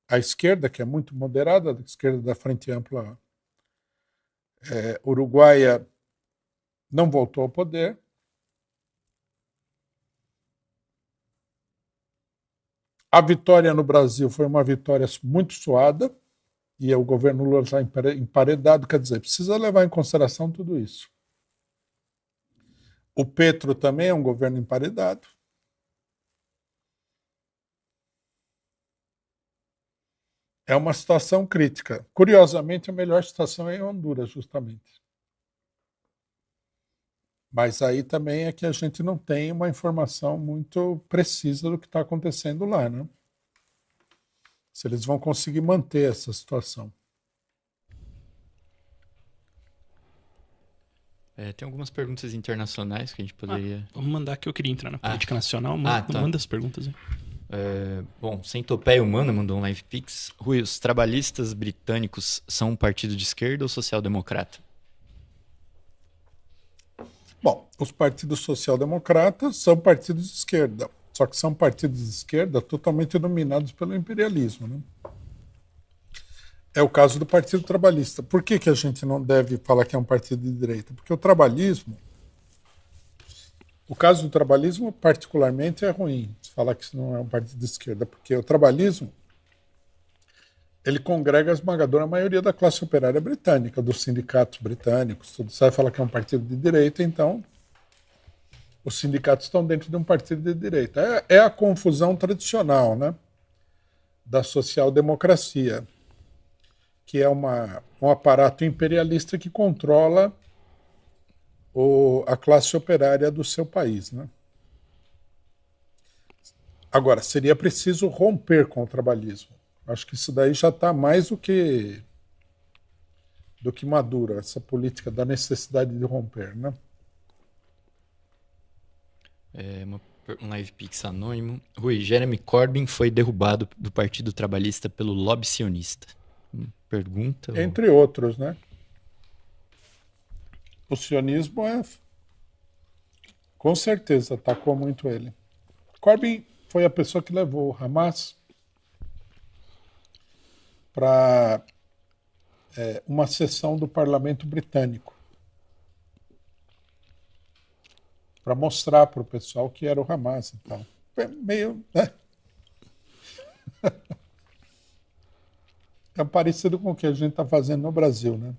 a esquerda, que é muito moderada, a esquerda da Frente Ampla uruguaia, não voltou ao poder. A vitória no Brasil foi uma vitória muito suada, e o governo Lula está emparedado, quer dizer, precisa levar em consideração tudo isso. O Petro também é um governo emparedado. É uma situação crítica. Curiosamente, a melhor situação é em Honduras, justamente. Mas aí também é que a gente não tem uma informação muito precisa do que está acontecendo lá, né? Se eles vão conseguir manter essa situação. Tem algumas perguntas internacionais que a gente poderia... Vamos mandar que eu queria entrar na política nacional. Manda as perguntas aí. Bom, Centopeia Humana mandou um live pix. Rui, os trabalhistas britânicos são um partido de esquerda ou social-democrata? Bom, os partidos social-democratas são partidos de esquerda, só que são partidos de esquerda totalmente dominados pelo imperialismo, né? É o caso do Partido Trabalhista. Por que a gente não deve falar que é um partido de direita? Porque o trabalhismo, o caso do trabalhismo particularmente é ruim, se falar que isso não é um partido de esquerda, porque o trabalhismo ele congrega a esmagadora maioria da classe operária britânica, dos sindicatos britânicos, tudo. Você vai falar que é um partido de direita, então os sindicatos estão dentro de um partido de direita. É a confusão tradicional, né, da social-democracia, que é um aparato imperialista que controla a classe operária do seu país, né? Agora, seria preciso romper com o trabalhismo. Acho que isso daí já está mais do que maduro, essa política da necessidade de romper, né? Um live pix anônimo. Rui, Jeremy Corbyn foi derrubado do Partido Trabalhista pelo lobby sionista. Pergunta? Entre outros, né? O sionismo com certeza atacou muito ele. Corbyn foi a pessoa que levou o Hamas para uma sessão do parlamento britânico, para mostrar para o pessoal que era o Hamas e tal. Meio, né? É parecido com o que a gente está fazendo no Brasil, né?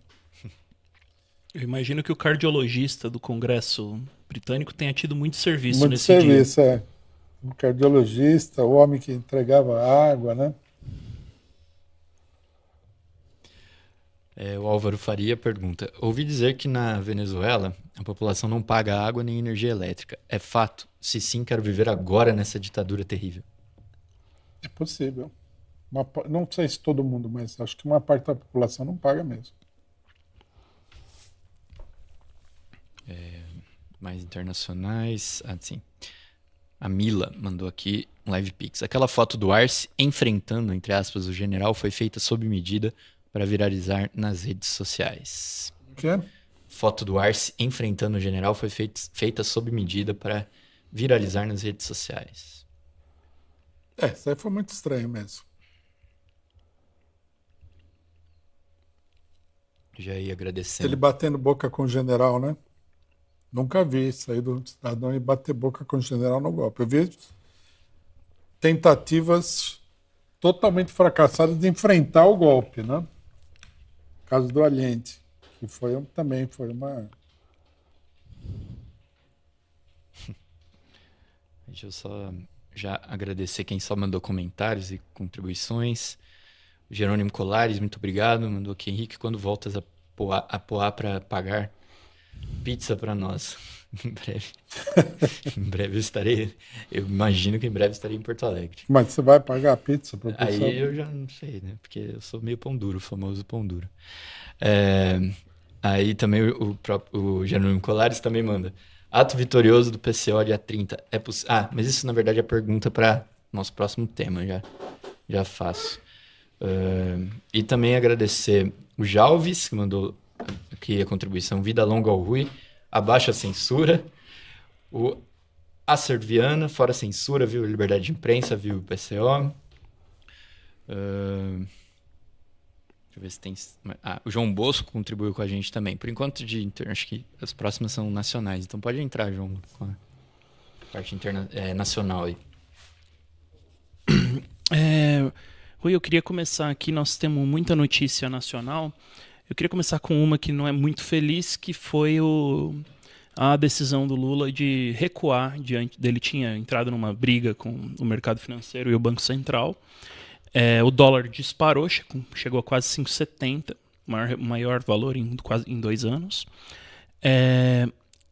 Eu imagino que o cardiologista do Congresso britânico tenha tido muito serviço muito nesse serviço, dia. O cardiologista, o homem que entregava água, né? O Álvaro Faria pergunta: ouvi dizer que na Venezuela a população não paga água nem energia elétrica. É fato? Se sim, quero viver agora nessa ditadura terrível. É possível. Não sei se todo mundo, mas acho que uma parte da população não paga mesmo. Mais internacionais. Sim. A Mila mandou aqui um live pix. Aquela foto do Arce enfrentando, entre aspas, o general foi feita sob medida para viralizar nas redes sociais. O quê? Foto do Arce enfrentando o general foi feita sob medida para viralizar nas redes sociais. Isso aí foi muito estranho mesmo. Já ia agradecendo. Ele batendo boca com o general, né? Nunca vi isso aí do cidadão e bater boca com o general no golpe. Eu vi tentativas totalmente fracassadas de enfrentar o golpe, né? No caso do Allende, que também foi uma... Deixa eu só já agradecer quem só mandou comentários e contribuições. O Jerônimo Colares, muito obrigado. Mandou aqui, Henrique, quando voltas a Poá para pagar pizza para nós? Em breve. Em breve eu estarei. Eu imagino que em breve estarei em Porto Alegre. Mas você vai pagar a pizza para o pessoal? Aí eu já não sei, né? Porque eu sou meio pão duro, o famoso pão duro. Aí também o Jerônimo Colares também manda. Ato vitorioso do PCO dia 30. Mas isso na verdade é a pergunta para nosso próximo tema, já faço. E também agradecer o Jalves, que mandou aqui a contribuição Vida Longa ao Rui, abaixo a censura. O Acer Viana, fora censura, viu liberdade de imprensa, viu o PCO. Deixa eu ver se tem... o João Bosco contribuiu com a gente também. Por enquanto, acho que as próximas são nacionais. Então pode entrar, João, com a parte nacional aí. Rui, eu queria começar aqui, nós temos muita notícia nacional. Eu queria começar com uma que não é muito feliz, que foi a decisão do Lula de recuar diante dele. Tinha entrado numa briga com o mercado financeiro e o Banco Central. O dólar disparou, chegou a quase 5,70, maior valor em 2 anos.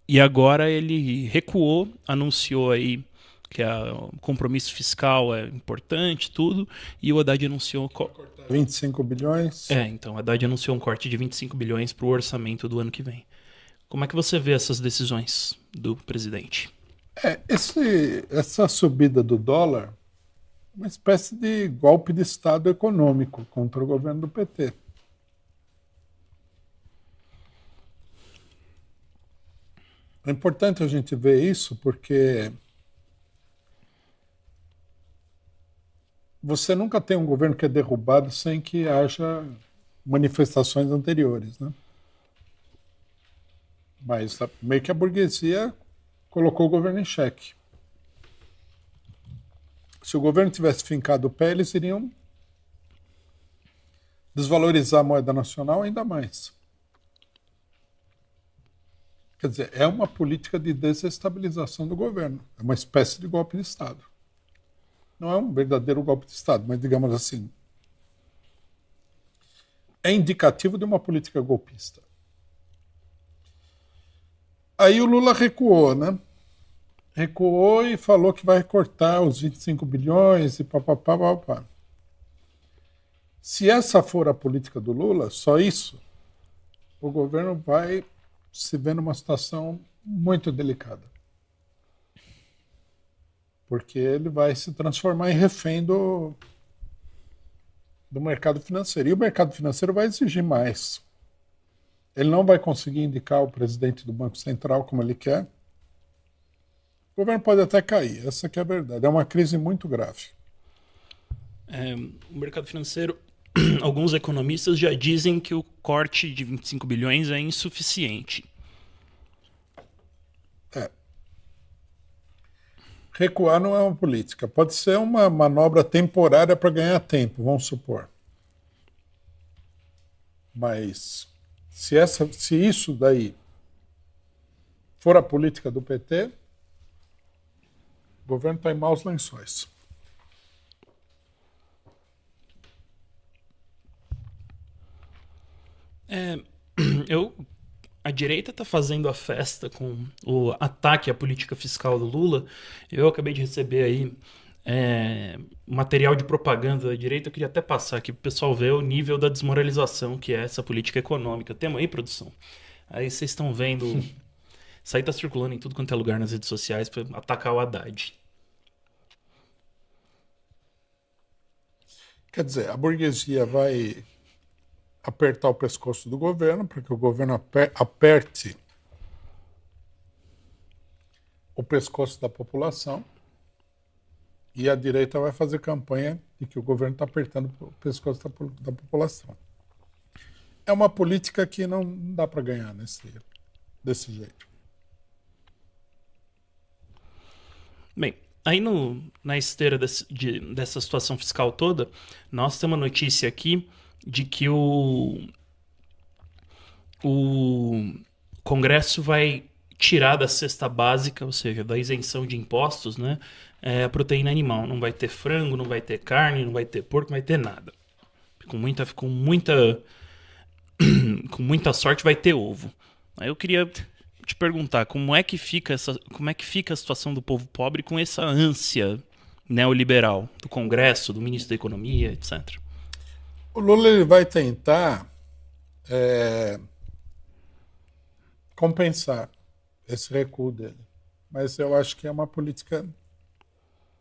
E agora ele recuou, anunciou aí que o compromisso fiscal é importante, tudo, e o Haddad anunciou... 25 bilhões? Então, o Haddad anunciou um corte de 25 bilhões para o orçamento do ano que vem. Como é que você vê essas decisões do presidente? Essa subida do dólar, uma espécie de golpe de Estado econômico contra o governo do PT. É importante a gente ver isso porque você nunca tem um governo que é derrubado sem que haja manifestações anteriores, né? Mas meio que a burguesia colocou o governo em xeque. Se o governo tivesse fincado o pé, eles iriam desvalorizar a moeda nacional ainda mais. Quer dizer, é uma política de desestabilização do governo. É uma espécie de golpe de Estado. Não é um verdadeiro golpe de Estado, mas digamos assim, é indicativo de uma política golpista. Aí o Lula recuou, né? Recuou e falou que vai cortar os 25 bilhões e papapá. Se essa for a política do Lula, só isso, o governo vai se ver numa situação muito delicada. Porque ele vai se transformar em refém do mercado financeiro. E o mercado financeiro vai exigir mais. Ele não vai conseguir indicar o presidente do Banco Central como ele quer. O governo pode até cair, essa que é a verdade. É uma crise muito grave. O mercado financeiro, alguns economistas já dizem que o corte de 25 bilhões é insuficiente. Recuar não é uma política. Pode ser uma manobra temporária para ganhar tempo, vamos supor. Mas se isso daí for a política do PT, o governo está em maus lençóis. A direita está fazendo a festa com o ataque à política fiscal do Lula. Eu acabei de receber aí material de propaganda da direita. Eu queria até passar aqui para o pessoal ver o nível da desmoralização que é essa política econômica. Temos aí, produção? Aí vocês estão vendo... Isso aí está circulando em tudo quanto é lugar nas redes sociais para atacar o Haddad. Quer dizer, a burguesia vai apertar o pescoço do governo, para que o governo aperte o pescoço da população, e a direita vai fazer campanha de que o governo está apertando o pescoço da população. É uma política que não dá para ganhar desse jeito. Bem, aí na esteira dessa situação fiscal toda, nós temos uma notícia aqui de que o Congresso vai tirar da cesta básica, ou seja, da isenção de impostos, né, a proteína animal. Não vai ter frango, não vai ter carne, não vai ter porco, não vai ter nada. Com muita sorte vai ter ovo. Aí eu queria te perguntar, como é que fica a situação do povo pobre com essa ânsia neoliberal do Congresso, do ministro da Economia, etc. O Lula ele vai tentar compensar esse recuo dele, mas eu acho que é uma política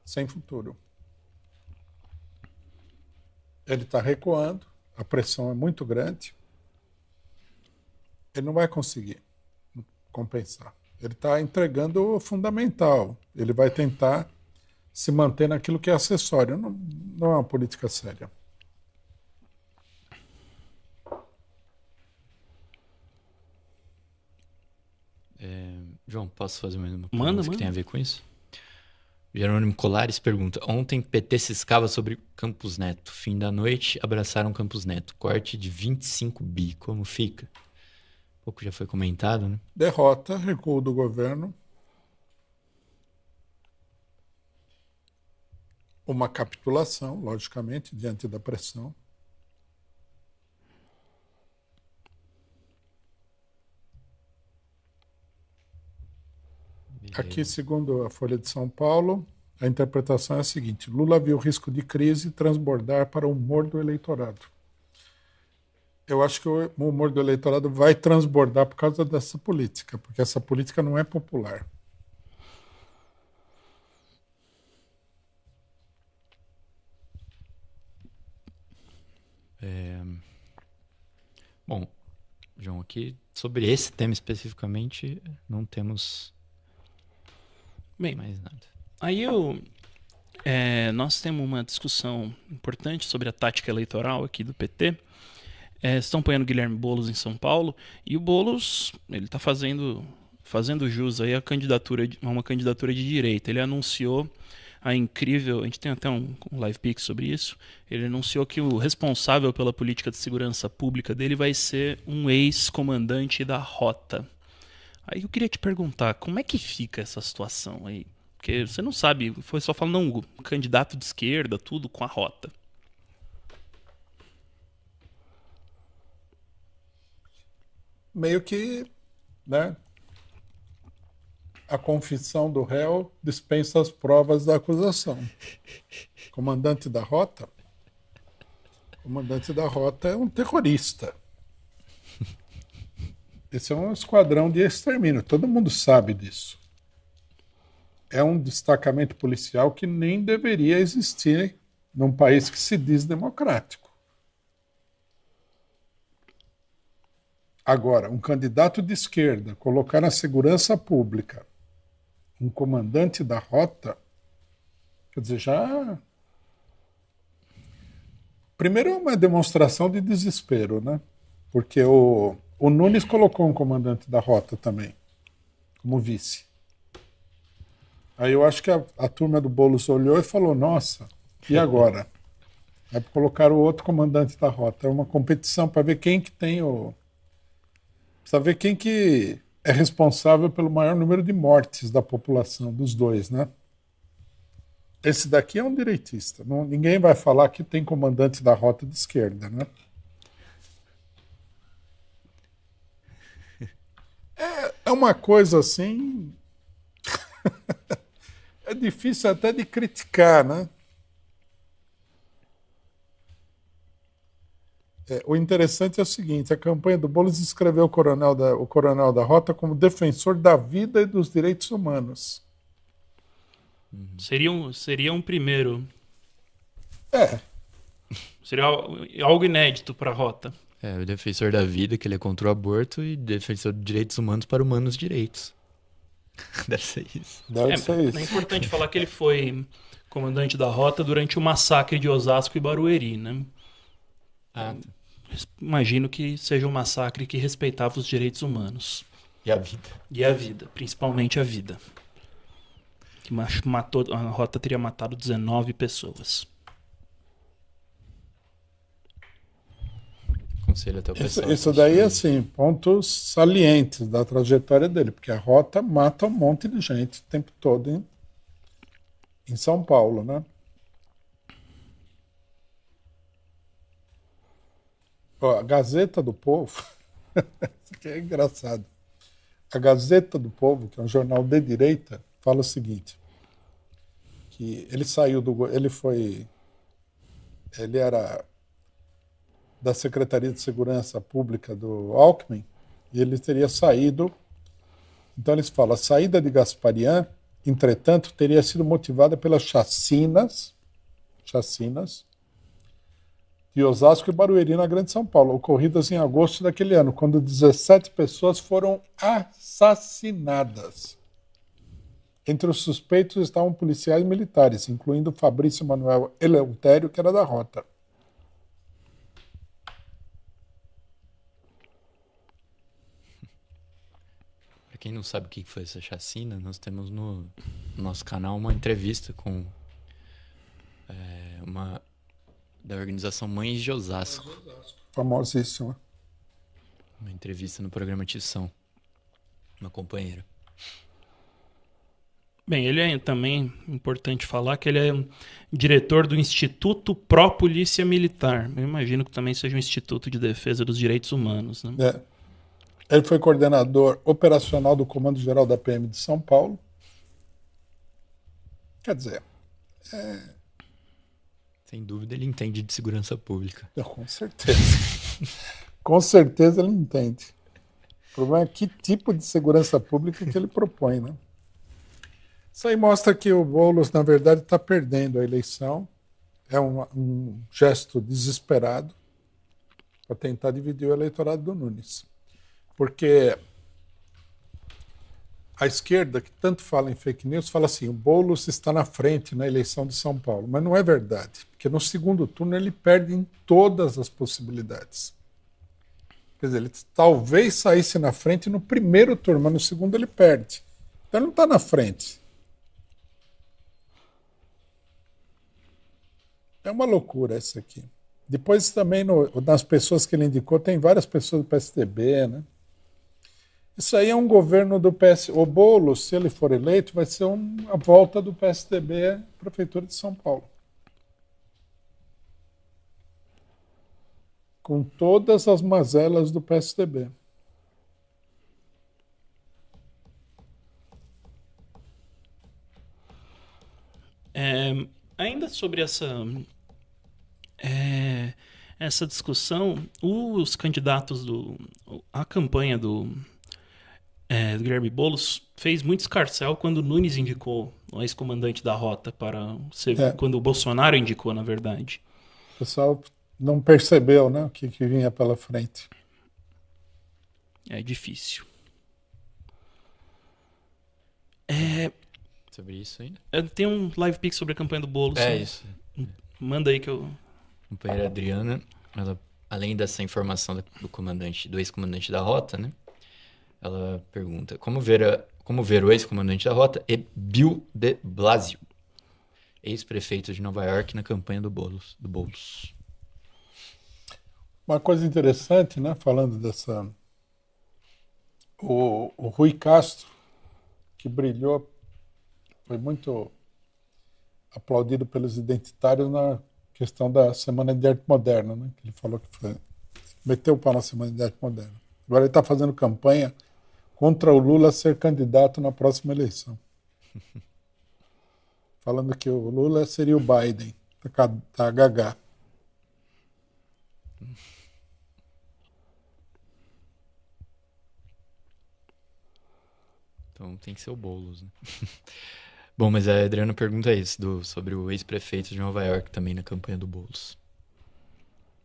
sem futuro. Ele está recuando, a pressão é muito grande, ele não vai conseguir compensar. Ele está entregando o fundamental. Ele vai tentar se manter naquilo que é acessório. Não é uma política séria. João, posso fazer mais uma Manda. pergunta que tem a ver com isso? Jerônimo Colares pergunta: ontem PT ciscava sobre Campos Neto. Fim da noite, abraçaram Campos Neto. Corte de 25 bi. Como fica? Um pouco já foi comentado, né? Derrota, recuo do governo. Uma capitulação, logicamente, diante da pressão. Beleza. Aqui, segundo a Folha de São Paulo, a interpretação é a seguinte: Lula viu o risco de crise transbordar para o humor do eleitorado. Eu acho que o humor do eleitorado vai transbordar por causa dessa política, porque essa política não é popular. Bom, João, aqui sobre esse tema especificamente não temos mais nada. Aí nós temos uma discussão importante sobre a tática eleitoral aqui do PT. Estão apoiando Guilherme Boulos em São Paulo, e o Boulos ele está fazendo jus aí a uma candidatura de direita. Ele anunciou a incrível, a gente tem até um live pic sobre isso, ele anunciou que o responsável pela política de segurança pública dele vai ser um ex-comandante da Rota. Aí eu queria te perguntar, como é que fica essa situação aí? Porque você não sabe, foi só falando, não, candidato de esquerda, tudo com a Rota. Meio que, né, a confissão do réu dispensa as provas da acusação. Comandante da Rota é um terrorista. Esse é um esquadrão de extermínio, todo mundo sabe disso. É um destacamento policial que nem deveria existir num país que se diz democrático. Agora, um candidato de esquerda colocar na segurança pública um comandante da Rota, quer dizer, já... Primeiro é uma demonstração de desespero, né? Porque o Nunes colocou um comandante da Rota também, como vice. Aí eu acho que a turma do Boulos olhou e falou, nossa, e agora? Aí colocaram o outro comandante da Rota. É uma competição para ver quem que tem o... Precisa ver quem que é responsável pelo maior número de mortes da população, dos dois, né? Esse daqui é um direitista. Ninguém vai falar que tem comandante da Rota de esquerda, né? É uma coisa assim... é difícil até de criticar, né? O interessante é o seguinte, a campanha do Boulos descreveu o coronel da Rota como defensor da vida e dos direitos humanos. Seria um primeiro. É. Seria algo inédito para a Rota. É, o defensor da vida, que ele é contra o aborto, e defensor de direitos humanos para humanos direitos. Deve ser isso. Deve ser É isso. importante falar que ele foi comandante da rota durante o massacre de Osasco e Barueri, né? Ah, tá. Imagino que seja um massacre que respeitava os direitos humanos. E a vida. E a vida, principalmente a vida. Que matou, a rota teria matado 19 pessoas. Aconselho até o pessoal. Isso daí, assim, pontos salientes da trajetória dele, porque a rota mata um monte de gente o tempo todo em São Paulo, né? Ó, a Gazeta do Povo, isso aqui é engraçado. A Gazeta do Povo, que é um jornal de direita, fala o seguinte, que ele saiu ele era da Secretaria de Segurança Pública do Alckmin, e ele teria saído. Então eles falam, a saída de Gasparian, entretanto, teria sido motivada pelas chacinas de Osasco e Barueri, na Grande São Paulo, ocorridas em agosto daquele ano, quando 17 pessoas foram assassinadas. Entre os suspeitos estavam policiais militares, incluindo Fabrício Manuel Eleutério, que era da rota. Para quem não sabe o que foi essa chacina, nós temos no nosso canal uma entrevista com uma da organização Mães de Osasco. Famosíssima. Uma entrevista no programa Tição. Uma companheira. Bem, ele é também importante falar que ele é diretor do Instituto Pró-Polícia Militar. Eu imagino que também seja um instituto de defesa dos direitos humanos, né? Ele foi coordenador operacional do Comando Geral da PM de São Paulo. Quer dizer, sem dúvida ele entende de segurança pública. com certeza. Com certeza ele entende. O problema é que tipo de segurança pública que ele propõe, né? Isso aí mostra que o Boulos, na verdade, está perdendo a eleição. É um gesto desesperado para tentar dividir o eleitorado do Nunes. Porque a esquerda, que tanto fala em fake news, fala assim, o Boulos está na frente na eleição de São Paulo. Mas não é verdade, porque no segundo turno ele perde em todas as possibilidades. Quer dizer, ele talvez saísse na frente no primeiro turno, mas no segundo ele perde. Então ele não está na frente. É uma loucura isso aqui. Depois também, nas pessoas que ele indicou, tem várias pessoas do PSDB, né? Isso aí é um governo do PSDB. O Boulos, se ele for eleito, vai ser a volta do PSDB à Prefeitura de São Paulo. Com todas as mazelas do PSDB. Ainda sobre essa discussão, os candidatos a campanha do Guilherme Boulos fez muito escarcéu quando Nunes indicou o ex-comandante da rota para ser, quando o Bolsonaro indicou, na verdade. O pessoal não percebeu, né, o que vinha pela frente. É difícil. Sobre isso ainda? Tem um live pic sobre a campanha do Boulos. Isso. Manda aí que eu... A companheira Adriana, ela, além dessa informação do ex-comandante da rota, né? Ela pergunta, como ver o ex-comandante da rota e Bill de Blasio, ex-prefeito de Nova York, na campanha do Boulos. Uma coisa interessante, né, falando dessa... O Rui Castro, que brilhou, foi muito aplaudido pelos identitários na questão da Semana de Arte Moderna, né? Ele falou que meteu o pau na Semana de Arte Moderna. Agora ele está fazendo campanha contra o Lula ser candidato na próxima eleição. Falando que o Lula seria o Biden, da Gagá. Então tem que ser o Boulos, né? Bom, mas a Adriana pergunta isso, sobre o ex-prefeito de Nova York também na campanha do Boulos.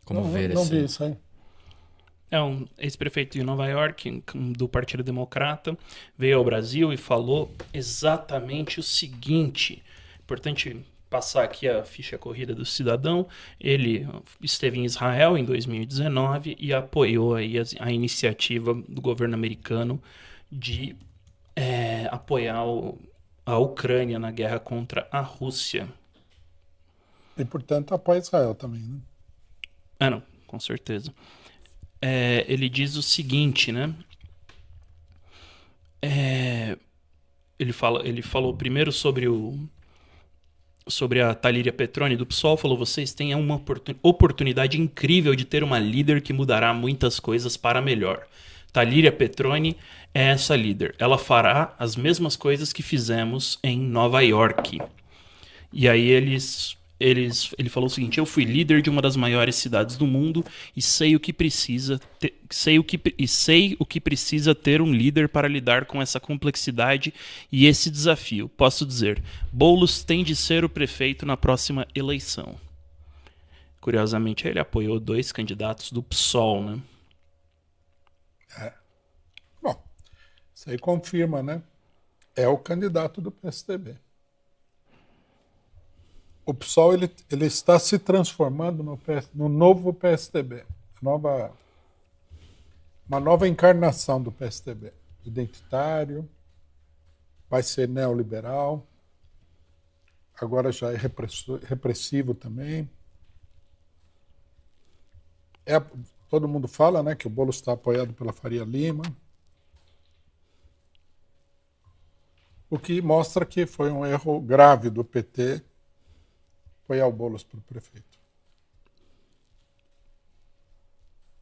Como ver não esse... vi isso aí. É um ex-prefeito de Nova York, do Partido Democrata, veio ao Brasil e falou exatamente o seguinte. Importante passar aqui a ficha corrida do cidadão. Ele esteve em Israel em 2019 e apoiou aí a iniciativa do governo americano de apoiar a Ucrânia na guerra contra a Rússia. E, portanto, apoia Israel também, né? Ah, não, com certeza. Ele diz o seguinte, né? Ele falou primeiro sobre a Thalíria Petroni do PSOL, falou: vocês têm uma oportunidade incrível de ter uma líder que mudará muitas coisas para melhor. Thalíria Petroni é essa líder. Ela fará as mesmas coisas que fizemos em Nova York. E aí ele falou o seguinte: eu fui líder de uma das maiores cidades do mundo e sei o que precisa ter um líder para lidar com essa complexidade e esse desafio. Posso dizer, Boulos tem de ser o prefeito na próxima eleição. Curiosamente, ele apoiou 2 candidatos do PSOL, né? Bom, isso aí confirma, né? É o candidato do PSDB. O PSOL ele está se transformando no novo PSDB. Uma nova encarnação do PSDB. Identitário, vai ser neoliberal, agora já é repressivo também. Todo mundo fala, né, que o Boulos está apoiado pela Faria Lima, o que mostra que foi um erro grave do PT apoiar o Boulos para o prefeito.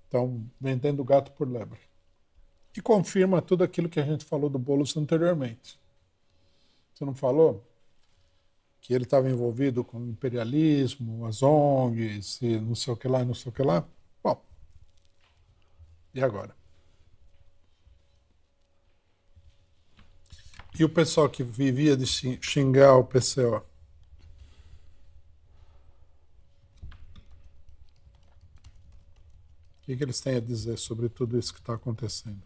Então, vendendo gato por lebre. E confirma tudo aquilo que a gente falou do Boulos anteriormente. Você não falou que ele estava envolvido com o imperialismo, as ONGs, e não sei o que lá, não sei o que lá? Bom, e agora? E o pessoal que vivia de xingar o PCO? O que eles têm a dizer sobre tudo isso que está acontecendo?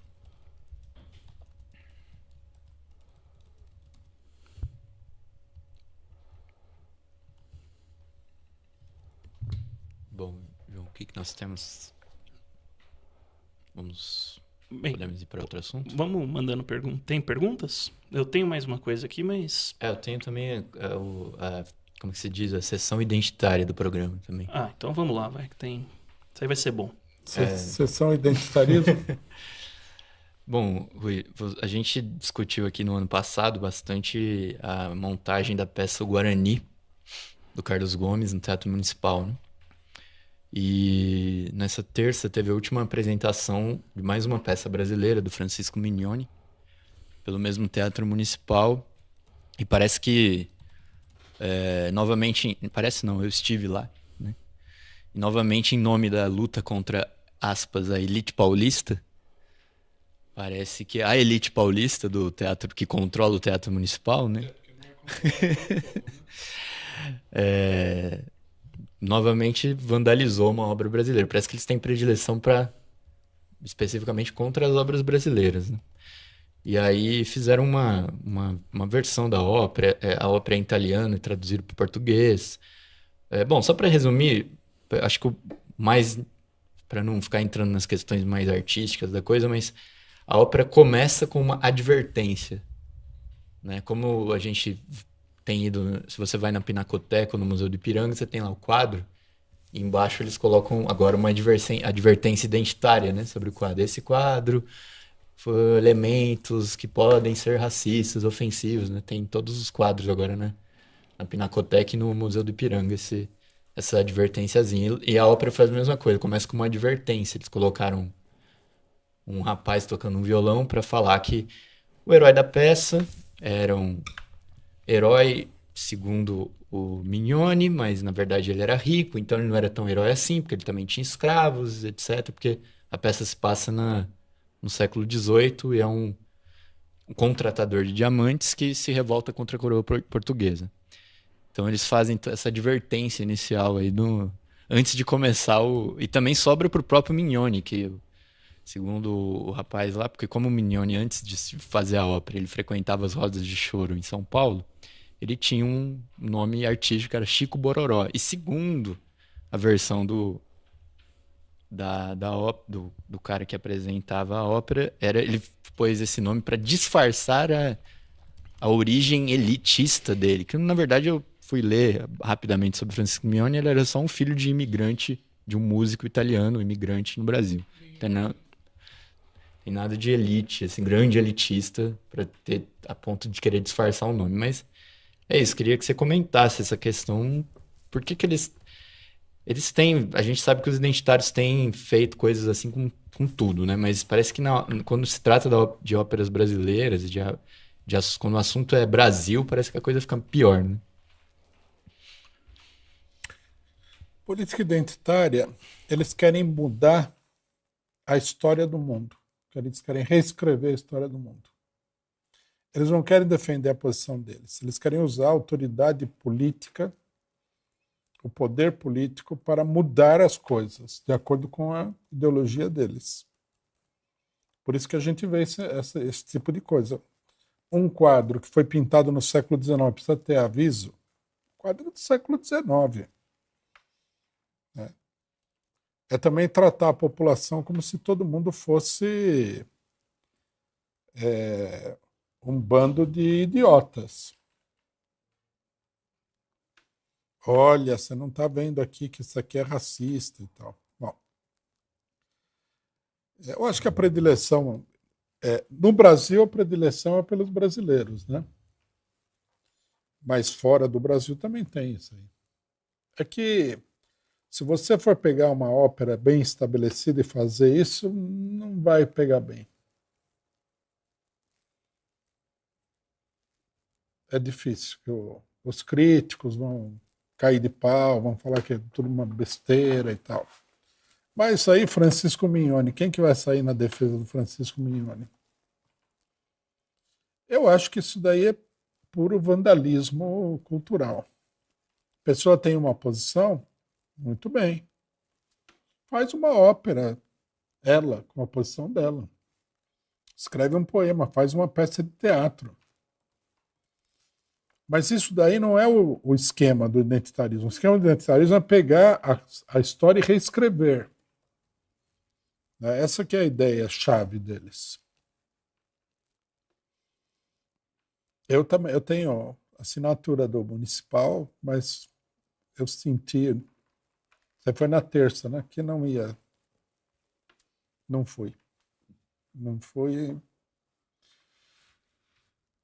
Bom, João, o que nós temos? Podemos ir para outro assunto? Vamos mandando perguntas. Tem perguntas? Eu tenho mais uma coisa aqui, mas... Eu tenho também como que se diz? A sessão identitária do programa também. Ah, então vamos lá, vai, que tem... Isso aí vai ser bom. Sessão identitarismo? Bom, Rui, a gente discutiu aqui no ano passado bastante a montagem da peça O Guarani, do Carlos Gomes, no Teatro Municipal, né? E nessa terça teve a última apresentação de mais uma peça brasileira, do Francisco Mignoni, pelo mesmo Teatro Municipal. E parece que, novamente, parece não, eu estive lá, né? E novamente, em nome da luta contra, aspas, a elite paulista, parece que a elite paulista do teatro, que controla o Teatro Municipal, né? Novamente vandalizou uma obra brasileira. Parece que eles têm predileção especificamente contra as obras brasileiras, né? E aí fizeram uma versão da ópera, a ópera é em italiano e traduziram para o português. Bom, só para resumir, acho que mais, para não ficar entrando nas questões mais artísticas da coisa, mas a ópera começa com uma advertência, né? Como a gente tem ido, se você vai na Pinacoteca ou no Museu do Ipiranga, você tem lá o quadro, e embaixo eles colocam agora uma advertência identitária, né, sobre o quadro. Esse quadro foi elementos que podem ser racistas, ofensivos, né? Tem todos os quadros agora, né, na Pinacoteca e no Museu do Ipiranga, essa advertênciazinha. E a ópera faz a mesma coisa, começa com uma advertência. Eles colocaram um rapaz tocando um violão para falar que o herói da peça era um herói segundo o Mignoni, mas na verdade ele era rico, então ele não era tão herói assim, porque ele também tinha escravos, etc. Porque a peça se passa no século XVIII e é um contratador de diamantes que se revolta contra a coroa portuguesa. Então eles fazem essa advertência inicial aí antes de começar e também sobra para o próprio Mignoni, que Segundo o rapaz lá, porque como o Mignone, antes de fazer a ópera, ele frequentava as rodas de choro em São Paulo, ele tinha um nome artístico que era Chico Bororó. E segundo a versão do cara que apresentava a ópera, ele pôs esse nome para disfarçar a origem elitista dele. Que na verdade eu fui ler rapidamente sobre Francisco Mignone, ele era só um filho de imigrante, de um músico italiano, imigrante no Brasil. Então, tem nada de elite, assim, grande elitista, para ter a ponto de querer disfarçar o nome. Mas é isso, queria que você comentasse essa questão. Por que eles têm. A gente sabe que os identitários têm feito coisas assim com tudo, né? Mas parece que quando se trata de óperas brasileiras, quando o assunto é Brasil, parece que a coisa fica pior, né? Política identitária, eles querem mudar a história do mundo. Eles querem reescrever a história do mundo. Eles não querem defender a posição deles. Eles querem usar a autoridade política, o poder político, para mudar as coisas, de acordo com a ideologia deles. Por isso que a gente vê esse tipo de coisa. Um quadro que foi pintado no século XIX, precisa ter aviso, quadro do século XIX. É também tratar a população como se todo mundo fosse um bando de idiotas. Olha, você não está vendo aqui que isso aqui é racista e tal. Bom, eu acho que a predileção... no Brasil, a predileção é pelos brasileiros, né? Mas fora do Brasil também tem isso aí. É que se você for pegar uma ópera bem estabelecida e fazer isso, não vai pegar bem. É difícil. Os críticos vão cair de pau, vão falar que é tudo uma besteira e tal. Mas isso aí, Francisco Mignone, quem que vai sair na defesa do Francisco Mignone? Eu acho que isso daí é puro vandalismo cultural. A pessoa tem uma posição, muito bem. Faz uma ópera, ela, com a posição dela. Escreve um poema, faz uma peça de teatro. Mas isso daí não é o esquema do identitarismo. O esquema do identitarismo é pegar a história e reescrever. Essa que é a ideia-chave deles. Eu tenho assinatura do municipal, mas eu senti... Você foi na terça, né? Que não ia... Não fui. Não fui...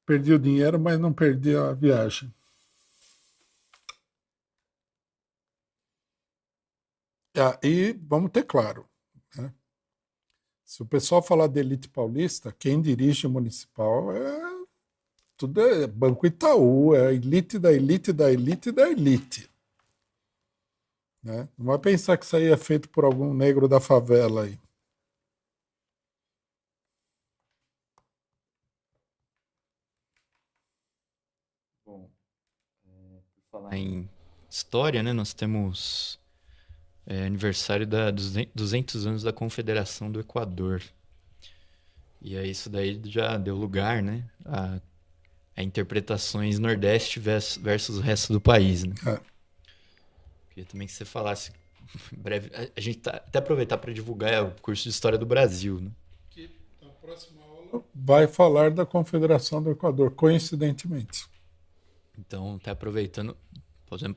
Perdi o dinheiro, mas não perdi a viagem. E vamos ter claro, né? Se o pessoal falar de elite paulista, quem dirige o municipal tudo é Banco Itaú, é a elite da elite da elite da elite. Né? Não vai pensar que isso aí é feito por algum negro da favela aí. Bom, por falar em história, né? Nós temos aniversário dos 200 anos da Confederação do Equador. E aí isso daí já deu lugar, né? A interpretações Nordeste versus o resto do país, né? Queria também que você falasse breve. A gente até aproveitar para divulgar o curso de História do Brasil, né? Que na próxima aula vai falar da Confederação do Equador, coincidentemente. Então, até aproveitando,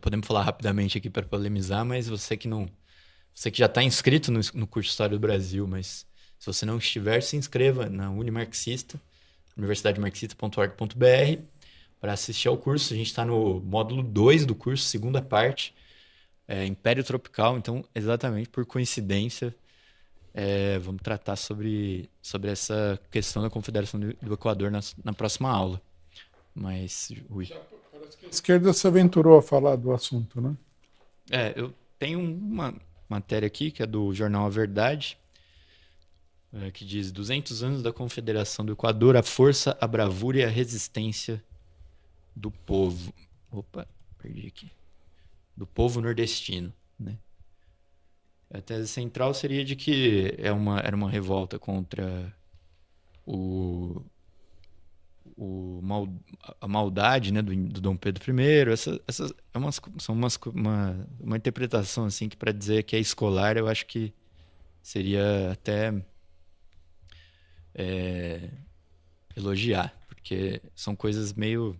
podemos falar rapidamente aqui para polemizar, mas você que já está inscrito no curso de História do Brasil, mas se você não estiver, se inscreva na Unimarxista, universidademarxista.org.br, para assistir ao curso. A gente está no módulo 2 do curso, segunda parte, Império Tropical. Então, exatamente por coincidência, vamos tratar sobre essa questão da Confederação do Equador na próxima aula. Mas, Rui... Parece que a esquerda se aventurou a falar do assunto, né? Eu tenho uma matéria aqui, que é do jornal A Verdade, que diz 200 anos da Confederação do Equador, a força, a bravura e a resistência do povo. Opa, perdi aqui. Do povo nordestino, né? A tese central seria de que era uma revolta contra o, mal, a maldade, né, do Dom Pedro I. Essas são uma interpretação assim que, para dizer que é escolar, eu acho que seria até elogiar, porque são coisas meio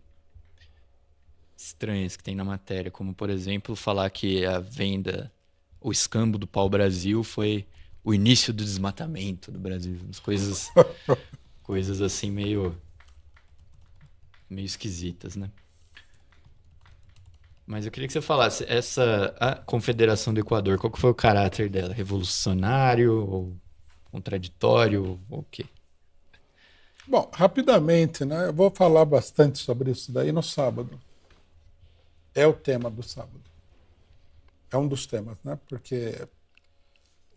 estranhas que tem na matéria, como, por exemplo, falar que a venda, o escambo do pau-brasil foi o início do desmatamento do Brasil. As coisas assim meio esquisitas, né? Mas eu queria que você falasse, a Confederação do Equador, qual que foi o caráter dela? Revolucionário ou contraditório ou o quê? Bom, rapidamente, né? Eu vou falar bastante sobre isso daí no sábado. É o tema do sábado. É um dos temas, né? Porque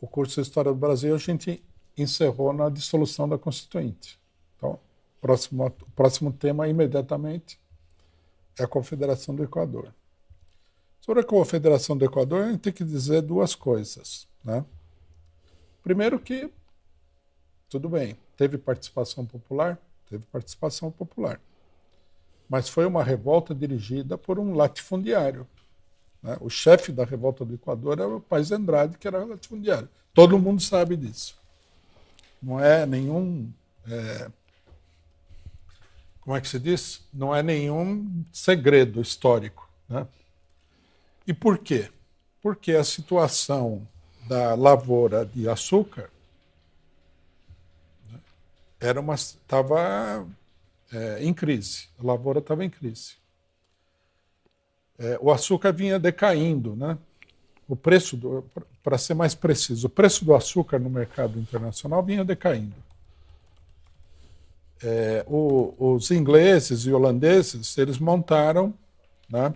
o curso de História do Brasil a gente encerrou na dissolução da Constituinte. Então, o próximo tema imediatamente é a Confederação do Equador. Sobre a Confederação do Equador, a gente tem que dizer duas coisas, né? Primeiro que, tudo bem, teve participação popular, mas foi uma revolta dirigida por um latifundiário, né? O chefe da revolta do Equador era o Paz Andrade, que era latifundiário. Todo mundo sabe disso. Não é nenhum... como é que se diz? Não é nenhum segredo histórico, né? E por quê? Porque a situação da lavoura de açúcar estava em crise. A lavoura estava em crise. O açúcar vinha decaindo, né? O preço, para ser mais preciso, o preço do açúcar no mercado internacional vinha decaindo. Os ingleses e holandeses, eles montaram, né,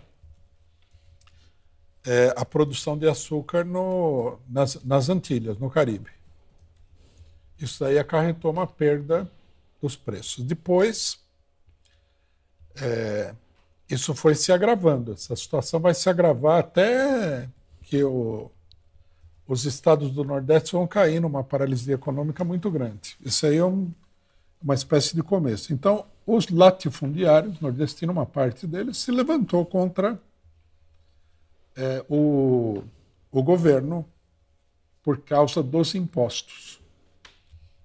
a produção de açúcar nas Antilhas, no Caribe. Isso aí acarretou uma perda dos preços. Depois, isso foi se agravando. Essa situação vai se agravar até que os estados do Nordeste vão cair numa paralisia econômica muito grande. Isso aí é uma espécie de começo. Então, os latifundiários nordestinos, uma parte deles, se levantou contra o governo por causa dos impostos.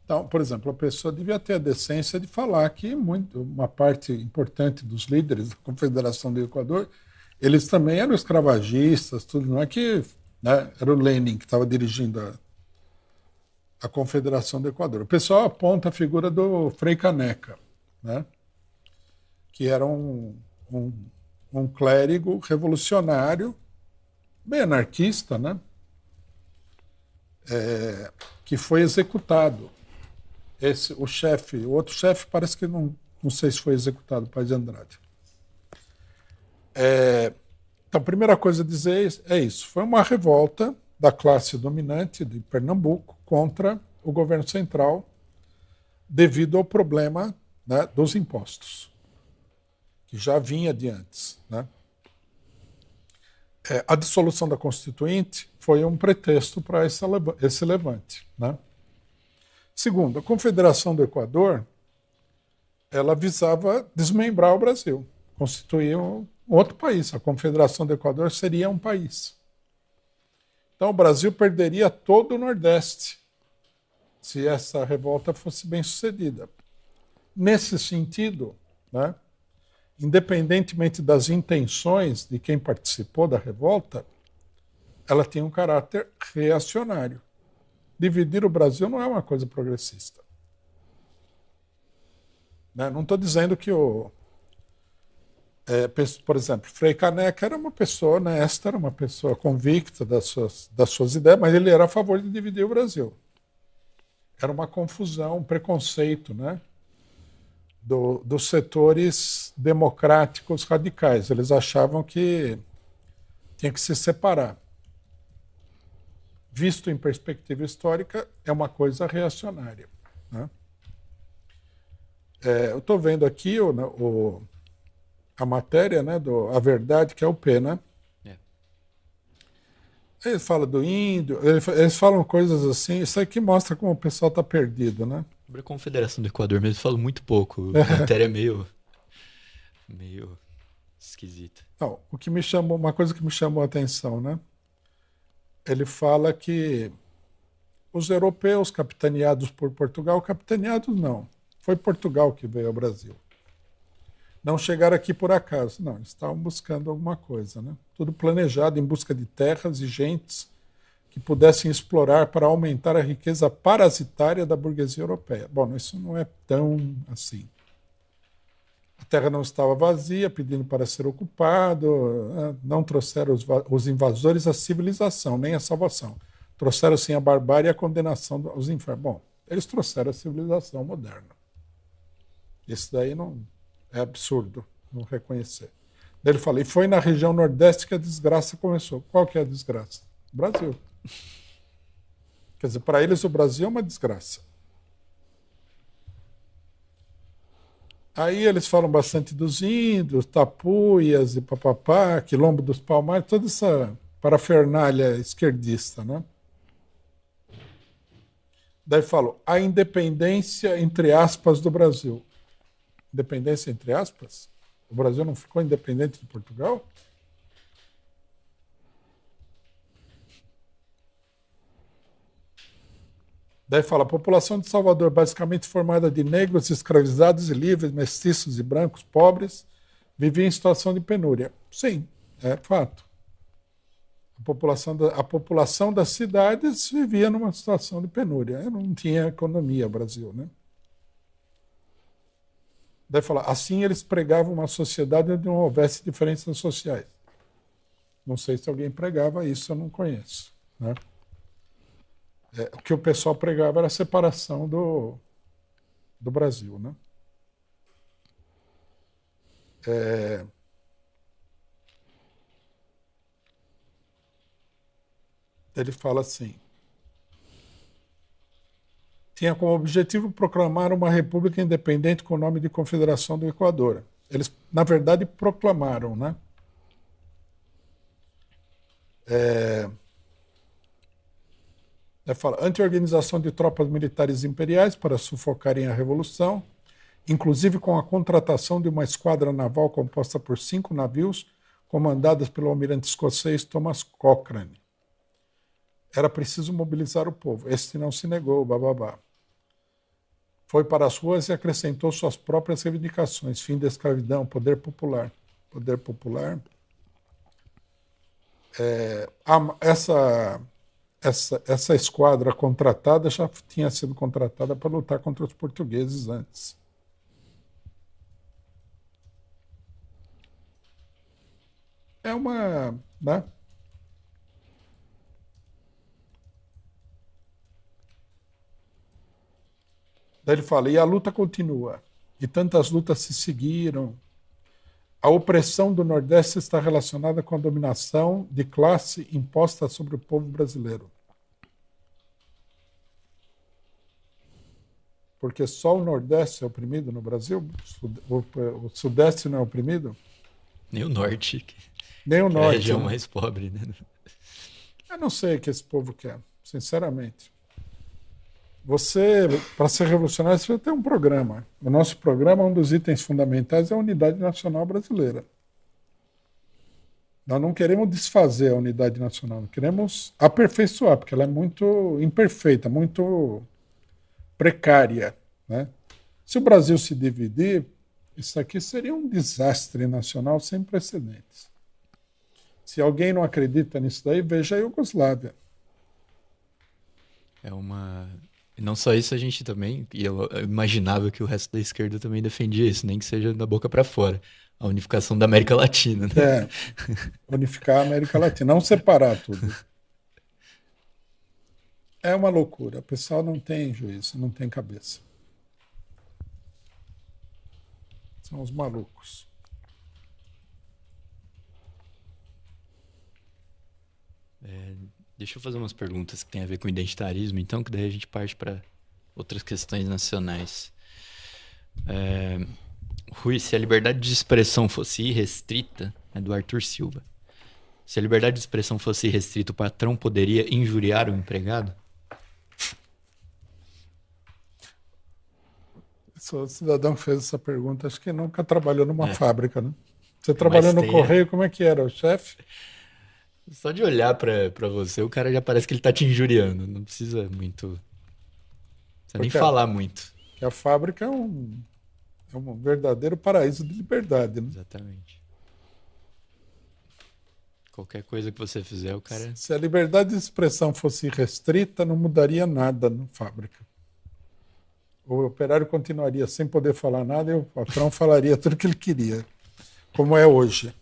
Então, por exemplo, a pessoa devia ter a decência de falar que uma parte importante dos líderes da Confederação do Equador, eles também eram escravagistas, tudo. Não é que, né, era o Lenin que estava dirigindo a Confederação do Equador. O pessoal aponta a figura do Frei Caneca, né, que era um clérigo revolucionário, bem anarquista, né, que foi executado. O outro chefe parece que não sei se foi executado, o Paz de Andrade. Então, a primeira coisa a dizer é isso. Foi uma revolta da classe dominante de Pernambuco contra o governo central devido ao problema, né, dos impostos, que já vinha de antes, né? A dissolução da Constituinte foi um pretexto para esse levante, né? Segundo, a Confederação do Equador, ela visava desmembrar o Brasil, constituir um outro país. A Confederação do Equador seria um país. Então o Brasil perderia todo o Nordeste se essa revolta fosse bem sucedida. Nesse sentido, né, independentemente das intenções de quem participou da revolta, ela tinha um caráter reacionário. Dividir o Brasil não é uma coisa progressista. Né? Não estou dizendo que por exemplo, Frei Caneca era uma pessoa honesta, era uma pessoa convicta das suas ideias, mas ele era a favor de dividir o Brasil. Era uma confusão, um preconceito, né, dos setores democráticos radicais. Eles achavam que tinha que se separar. Visto em perspectiva histórica, é uma coisa reacionária, né? Eu estou vendo aqui a matéria, né, A Verdade, que é o Pena. Ele fala do índio, eles falam coisas assim, isso aqui mostra como o pessoal está perdido, né? Sobre a Confederação do Equador mesmo, falo muito pouco. A matéria é meio esquisita. Não, uma coisa que me chamou a atenção, né? Ele fala que os europeus capitaneados por Portugal, capitaneados não, foi Portugal que veio ao Brasil. Não chegaram aqui por acaso, não, eles estavam buscando alguma coisa, né? Tudo planejado em busca de terras e gentes que pudessem explorar para aumentar a riqueza parasitária da burguesia europeia. Bom, isso não é tão assim. A terra não estava vazia, pedindo para ser ocupado, não trouxeram os invasores a civilização, nem a salvação. Trouxeram, sim, a barbárie e a condenação aos infernos. Bom, eles trouxeram a civilização moderna. Isso daí não é absurdo não reconhecer. Daí ele fala, e foi na região nordeste que a desgraça começou. Qual que é a desgraça? O Brasil. Quer dizer, para eles o Brasil é uma desgraça. Aí eles falam bastante dos índios, tapuias e papapá, quilombo dos Palmares, toda essa parafernália esquerdista, né? Daí falam, a independência, entre aspas, do Brasil. Independência, entre aspas? O Brasil não ficou independente de Portugal? Daí fala, a população de Salvador, basicamente formada de negros, escravizados e livres, mestiços e brancos, pobres, vivia em situação de penúria. Sim, é fato. A população das cidades vivia numa situação de penúria. Não tinha economia o Brasil, né? Daí fala, assim eles pregavam uma sociedade onde não houvesse diferenças sociais. Não sei se alguém pregava isso, eu não conheço, né? O que o pessoal pregava era a separação do Brasil, né? Ele fala assim, tinha como objetivo proclamar uma república independente com o nome de Confederação do Equador. Eles, na verdade, proclamaram, né? Fala, anti-organização de tropas militares imperiais para sufocarem a revolução, inclusive com a contratação de uma esquadra naval composta por 5 navios, comandadas pelo almirante escocês Thomas Cochrane. Era preciso mobilizar o povo. Este não se negou, bababá. Foi para as ruas e acrescentou suas próprias reivindicações. Fim da escravidão, poder popular. Poder popular. Essa esquadra contratada já tinha sido contratada para lutar contra os portugueses antes. É uma... né? Daí ele fala, e a luta continua. E tantas lutas se seguiram. A opressão do Nordeste está relacionada com a dominação de classe imposta sobre o povo brasileiro. Porque só o Nordeste é oprimido no Brasil? O Sudeste não é oprimido? Nem o Norte, Nem o que é a Norte. região Né? mais pobre, né? Eu não sei o que esse povo quer, sinceramente. Você, para ser revolucionário, você vai ter um programa. O nosso programa, um dos itens fundamentais é a Unidade Nacional Brasileira. Nós não queremos desfazer a Unidade Nacional, nós queremos aperfeiçoar, porque ela é muito imperfeita, muito precária, né? Se o Brasil se dividir, isso aqui seria um desastre nacional sem precedentes. Se alguém não acredita nisso daí, veja a Iugoslávia. E não só isso, a gente também, e eu imaginava que o resto da esquerda também defendia isso, nem que seja da boca para fora. A unificação da América Latina, né? Unificar a América Latina, não separar tudo. É uma loucura. O pessoal não tem juízo, não tem cabeça. São os malucos. Deixa eu fazer umas perguntas que tem a ver com identitarismo, então, que daí a gente parte para outras questões nacionais. Rui, se a liberdade de expressão fosse irrestrita, é do Arthur Silva. Se a liberdade de expressão fosse restrita, o patrão poderia injuriar o empregado? Sou cidadão que fez essa pergunta, acho que nunca trabalhou numa fábrica, né? Você Mas trabalhou no tem, Correio, como é que era? O chefe? Só de olhar pra você, o cara já parece que ele tá te injuriando. Não precisa muito. Não precisa nem Porque falar muito. a fábrica é um verdadeiro paraíso de liberdade, né? Exatamente. Qualquer coisa que você fizer, o cara. Se a liberdade de expressão fosse restrita, não mudaria nada na fábrica. O operário continuaria sem poder falar nada e o patrão falaria tudo o que ele queria, como é hoje.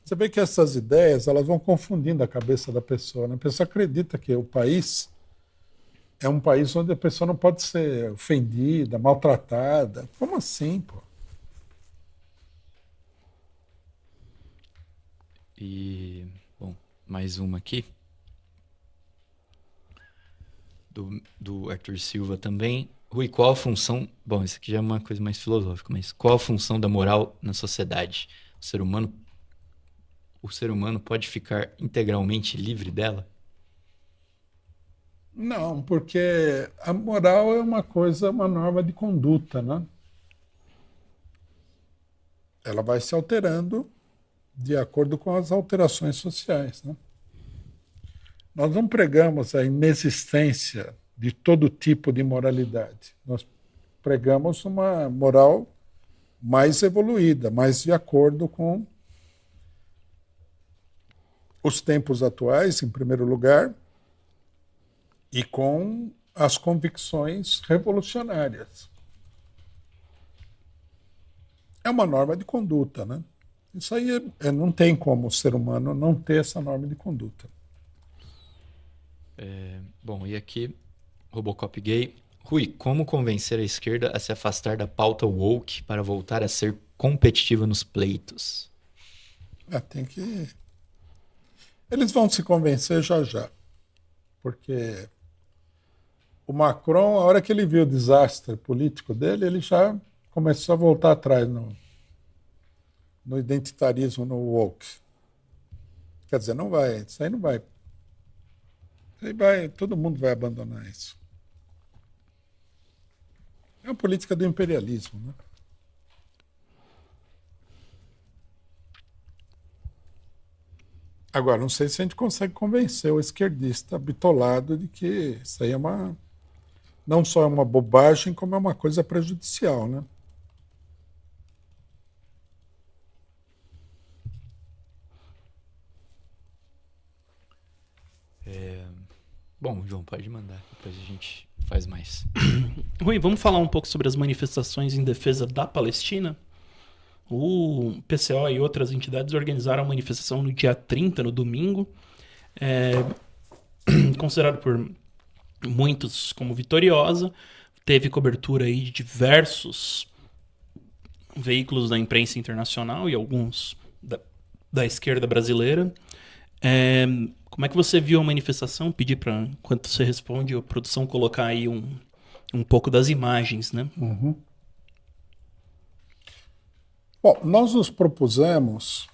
Você vê que essas ideias elas vão confundindo a cabeça da pessoa, né? A pessoa acredita que o país é um país onde a pessoa não pode ser ofendida, maltratada. Como assim, pô? E, bom, mais uma aqui. Do Arthur Silva também. Rui, qual a função... Bom, isso aqui já é uma coisa mais filosófica, mas qual a função da moral na sociedade? O ser humano pode ficar integralmente livre dela? Não, porque a moral é uma coisa, uma norma de conduta, né? Ela vai se alterando de acordo com as alterações sociais, né? Nós não pregamos a inexistência de todo tipo de moralidade. Nós pregamos uma moral mais evoluída, mais de acordo com os tempos atuais, em primeiro lugar, e com as convicções revolucionárias. É uma norma de conduta, né? Isso aí não tem como o ser humano não ter essa norma de conduta. Bom, e aqui, Robocop Gay. Rui, como convencer a esquerda a se afastar da pauta woke para voltar a ser competitiva nos pleitos? Tem que... Eles vão se convencer já já. Porque o Macron, a hora que ele viu o desastre político dele, ele já começou a voltar atrás no identitarismo, no woke. Quer dizer, não vai, isso aí não vai. Todo mundo vai abandonar isso. É uma política do imperialismo, né? Agora, não sei se a gente consegue convencer o esquerdista bitolado de que isso aí é não só é uma bobagem, como é uma coisa prejudicial, né? Bom, João, pode mandar. Depois a gente faz mais. Rui, vamos falar um pouco sobre as manifestações em defesa da Palestina? O PCO e outras entidades organizaram a manifestação no dia 30, no domingo, considerado por muitos como vitoriosa. Teve cobertura aí de diversos veículos da imprensa internacional e alguns da esquerda brasileira. Como é que você viu a manifestação? Pedi para, enquanto você responde, a produção colocar aí um pouco das imagens, né? Uhum. Bom, nós nos propusemos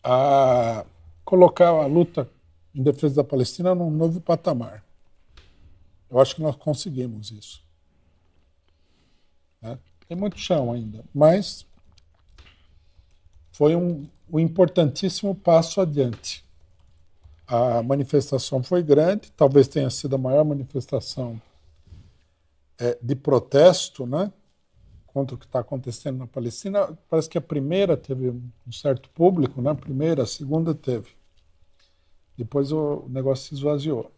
a colocar a luta em defesa da Palestina num novo patamar. Eu acho que nós conseguimos isso. Né? Tem muito chão ainda, mas foi um importantíssimo passo adiante. A manifestação foi grande, talvez tenha sido a maior manifestação de protesto, né, contra o que está acontecendo na Palestina. Parece que a primeira teve um certo público, né? A primeira, a segunda teve. Depois o negócio se esvaziou.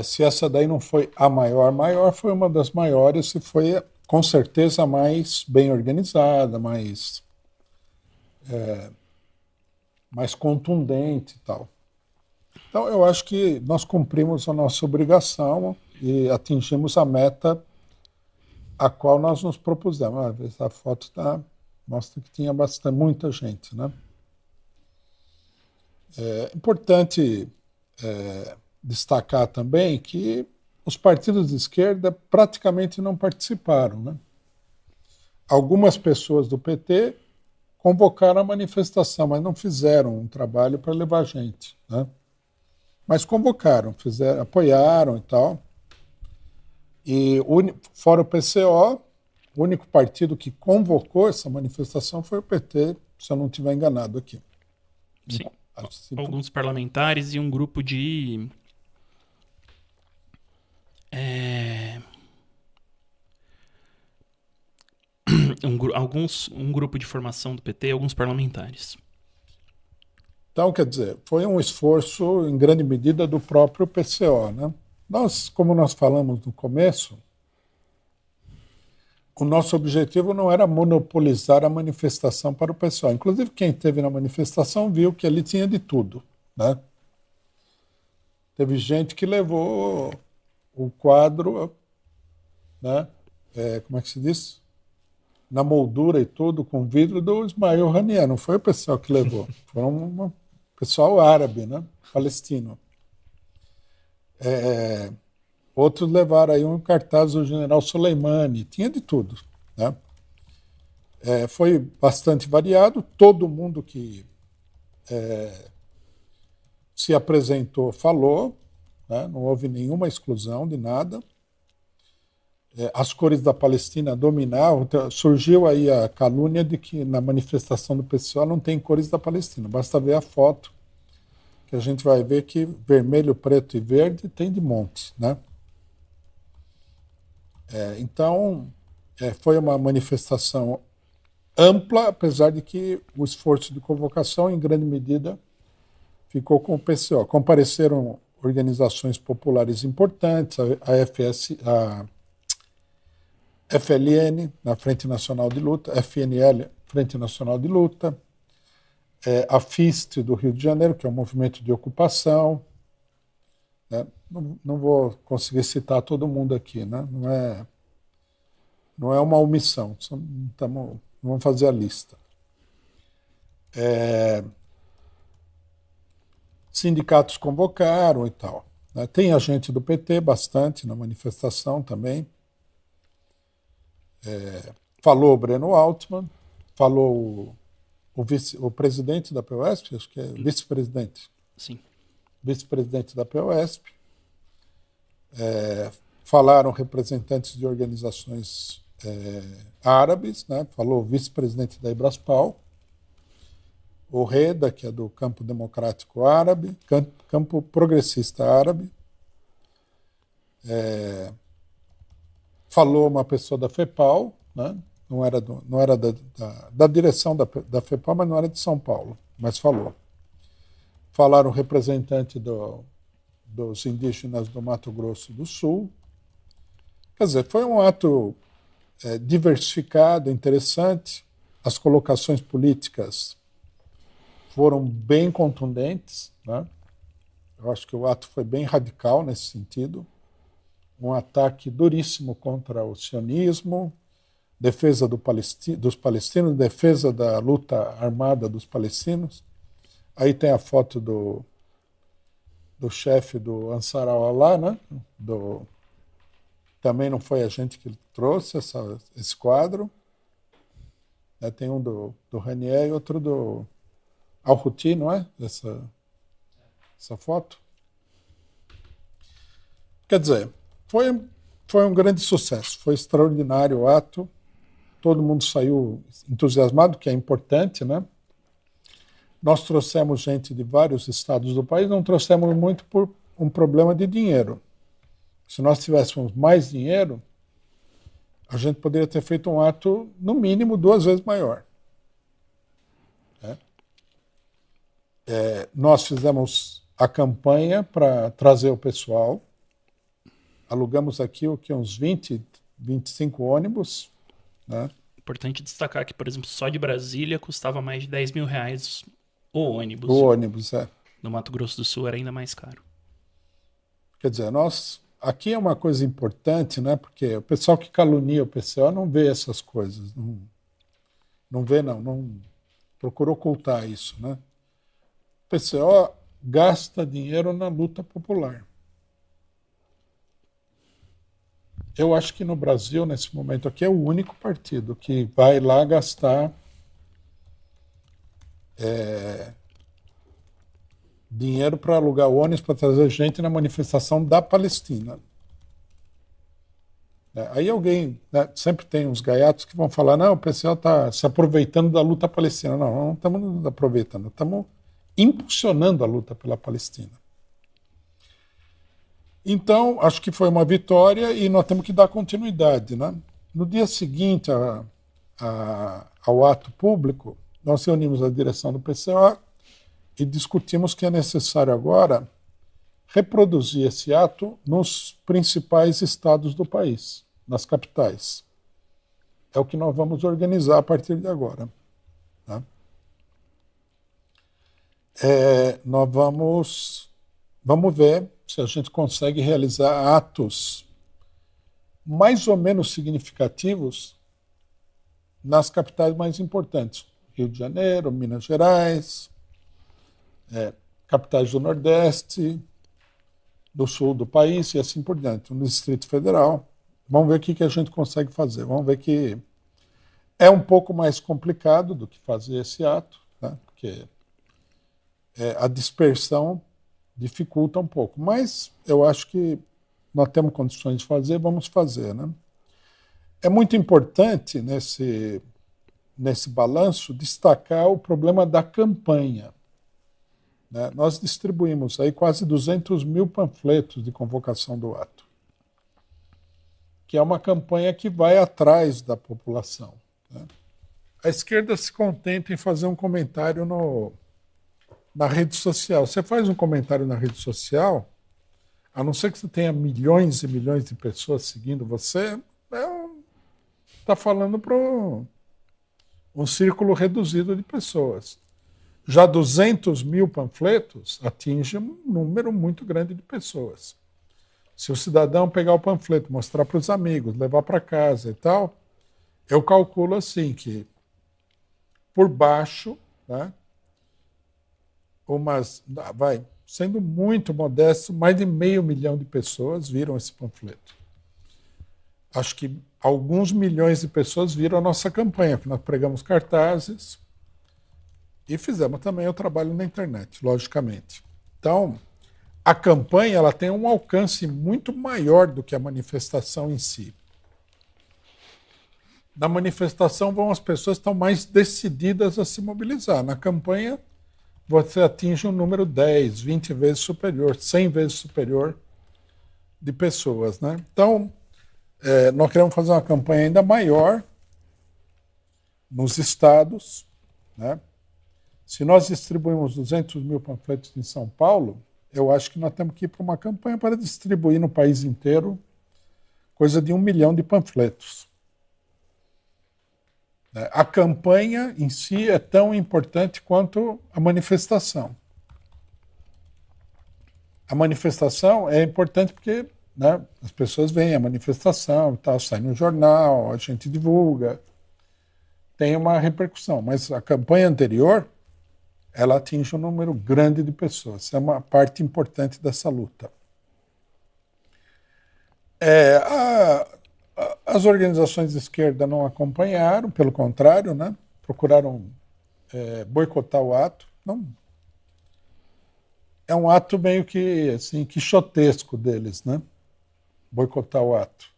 Se essa daí não foi a maior foi uma das maiores e foi, com certeza, a mais bem organizada, mais contundente e tal. Então, eu acho que nós cumprimos a nossa obrigação e atingimos a meta a qual nós nos propusemos. Essa foto mostra que tinha muita gente, né? É importante destacar também que os partidos de esquerda praticamente não participaram, né? algumas pessoas do PT convocaram a manifestação, mas não fizeram um trabalho para levar gente, né? Mas convocaram, fizeram, apoiaram e tal. E fora o PCO, o único partido que convocou essa manifestação foi o PT, se eu não estiver enganado aqui. Sim. Alguns parlamentares e um grupo de... um grupo de formação do PT e alguns parlamentares. Então, quer dizer, foi um esforço, em grande medida, do próprio PCO, né? Como nós falamos no começo, o nosso objetivo não era monopolizar a manifestação para o PCO. Inclusive, quem esteve na manifestação viu que ali tinha de tudo, né? Teve gente que levou o quadro, né? Como é que se diz? Na moldura e tudo, com vidro do Ismael Haniyeh. Não foi o pessoal que levou, foi um pessoal árabe, né? Palestino. Outros levaram aí um cartaz do general Soleimani, tinha de tudo, né? Foi bastante variado, todo mundo que se apresentou falou, né? Não houve nenhuma exclusão de nada. As cores da Palestina dominavam, então, surgiu aí a calúnia de que na manifestação do PCO não tem cores da Palestina, basta ver a foto, que a gente vai ver que vermelho, preto e verde tem de monte, né? Então, foi uma manifestação ampla, apesar de que o esforço de convocação, em grande medida, ficou com o PCO. Compareceram organizações populares importantes, a FLN, na Frente Nacional de Luta, FNL, Frente Nacional de Luta, a FIST do Rio de Janeiro, que é um movimento de ocupação, né? Não vou conseguir citar todo mundo aqui, né? Não é uma omissão, vamos fazer a lista. Sindicatos convocaram e tal, né? Tem agente do PT bastante na manifestação também. Falou o Breno Altman, falou o presidente da POSP, acho que é vice-presidente. Sim. Vice-presidente da POSP. Falaram representantes de organizações árabes, né? Falou o vice-presidente da Ibraspal, o Reda, que é do Campo Democrático Árabe, Campo Progressista Árabe. Falou uma pessoa da FEPAL, né? Não era da direção da FEPAL, mas não era de São Paulo, mas falou. Falaram representante dos indígenas do Mato Grosso do Sul. Quer dizer, foi um ato diversificado, interessante. As colocações políticas foram bem contundentes, né? Eu acho que o ato foi bem radical nesse sentido. Um ataque duríssimo contra o sionismo, defesa dos palestinos, defesa da luta armada dos palestinos. Aí tem a foto do chefe do Ansar al-Allah, né? Também não foi a gente que trouxe esse quadro. Tem um do Haniyeh e outro do Al-Houthi, não é? Essa foto. Quer dizer, foi um grande sucesso, foi extraordinário o ato, todo mundo saiu entusiasmado, que é importante, né? Nós trouxemos gente de vários estados do país, não trouxemos muito por um problema de dinheiro. Se nós tivéssemos mais dinheiro, a gente poderia ter feito um ato, no mínimo, 2 vezes maior. Nós fizemos a campanha para trazer o pessoal, alugamos aqui uns 20, 25 ônibus, né? Importante destacar que, por exemplo, só de Brasília custava mais de R$10 mil o ônibus. O ônibus, No Mato Grosso do Sul era ainda mais caro. Quer dizer, aqui é uma coisa importante, né? Porque o pessoal que calunia o PCO não vê essas coisas, não vê, não procura ocultar isso, né? O PCO gasta dinheiro na luta popular. Eu acho que no Brasil, nesse momento aqui, é o único partido que vai lá gastar dinheiro para alugar ônibus para trazer gente na manifestação da Palestina. Aí alguém, né, sempre tem uns gaiatos que vão falar, não, o pessoal está se aproveitando da luta palestina. Não, não estamos nos aproveitando, estamos impulsionando a luta pela Palestina. Então, acho que foi uma vitória e nós temos que dar continuidade. Né? No dia seguinte ao ato público, nós reunimos a direção do PCO e discutimos que é necessário agora reproduzir esse ato nos principais estados do país, nas capitais. É o que nós vamos organizar a partir de agora. Tá? Nós vamos ver se a gente consegue realizar atos mais ou menos significativos nas capitais mais importantes. Rio de Janeiro, Minas Gerais, capitais do Nordeste, do sul do país e assim por diante, no Distrito Federal. Vamos ver o que a gente consegue fazer. Vamos ver que é um pouco mais complicado do que fazer esse ato, né? Porque a dispersão dificulta um pouco. Mas eu acho que nós temos condições de fazer, vamos fazer. Né? É muito importante nesse balanço destacar o problema da campanha. Né? Nós distribuímos aí quase 200 mil panfletos de convocação do ato, que é uma campanha que vai atrás da população. Né? A esquerda se contenta em fazer um comentário na rede social. Você faz um comentário na rede social, a não ser que você tenha milhões e milhões de pessoas seguindo você, está falando para um círculo reduzido de pessoas. Já 200 mil panfletos atinge um número muito grande de pessoas. Se o cidadão pegar o panfleto, mostrar para os amigos, levar para casa e tal, eu calculo assim que, por baixo, né, sendo muito modesto, mais de 500 mil de pessoas viram esse panfleto. Acho que alguns milhões de pessoas viram a nossa campanha, que nós pregamos cartazes e fizemos também o trabalho na internet, logicamente. Então, a campanha ela tem um alcance muito maior do que a manifestação em si. Na manifestação vão as pessoas que estão mais decididas a se mobilizar. Na campanha, você atinge um número 10, 20 vezes superior, 100 vezes superior de pessoas. Né? Então, nós queremos fazer uma campanha ainda maior nos estados. Né? Se nós distribuímos 200 mil panfletos em São Paulo, eu acho que nós temos que ir para uma campanha para distribuir no país inteiro coisa de 1 milhão de panfletos. A campanha em si é tão importante quanto a manifestação. A manifestação é importante porque, né, as pessoas veem a manifestação, tal, sai no jornal, a gente divulga, tem uma repercussão. Mas a campanha anterior, ela atinge um número grande de pessoas. Isso é uma parte importante dessa luta. As organizações de esquerda não acompanharam, pelo contrário, né? Procuraram boicotar o ato. Não. É um ato meio que assim, quixotesco deles, né? Boicotar o ato.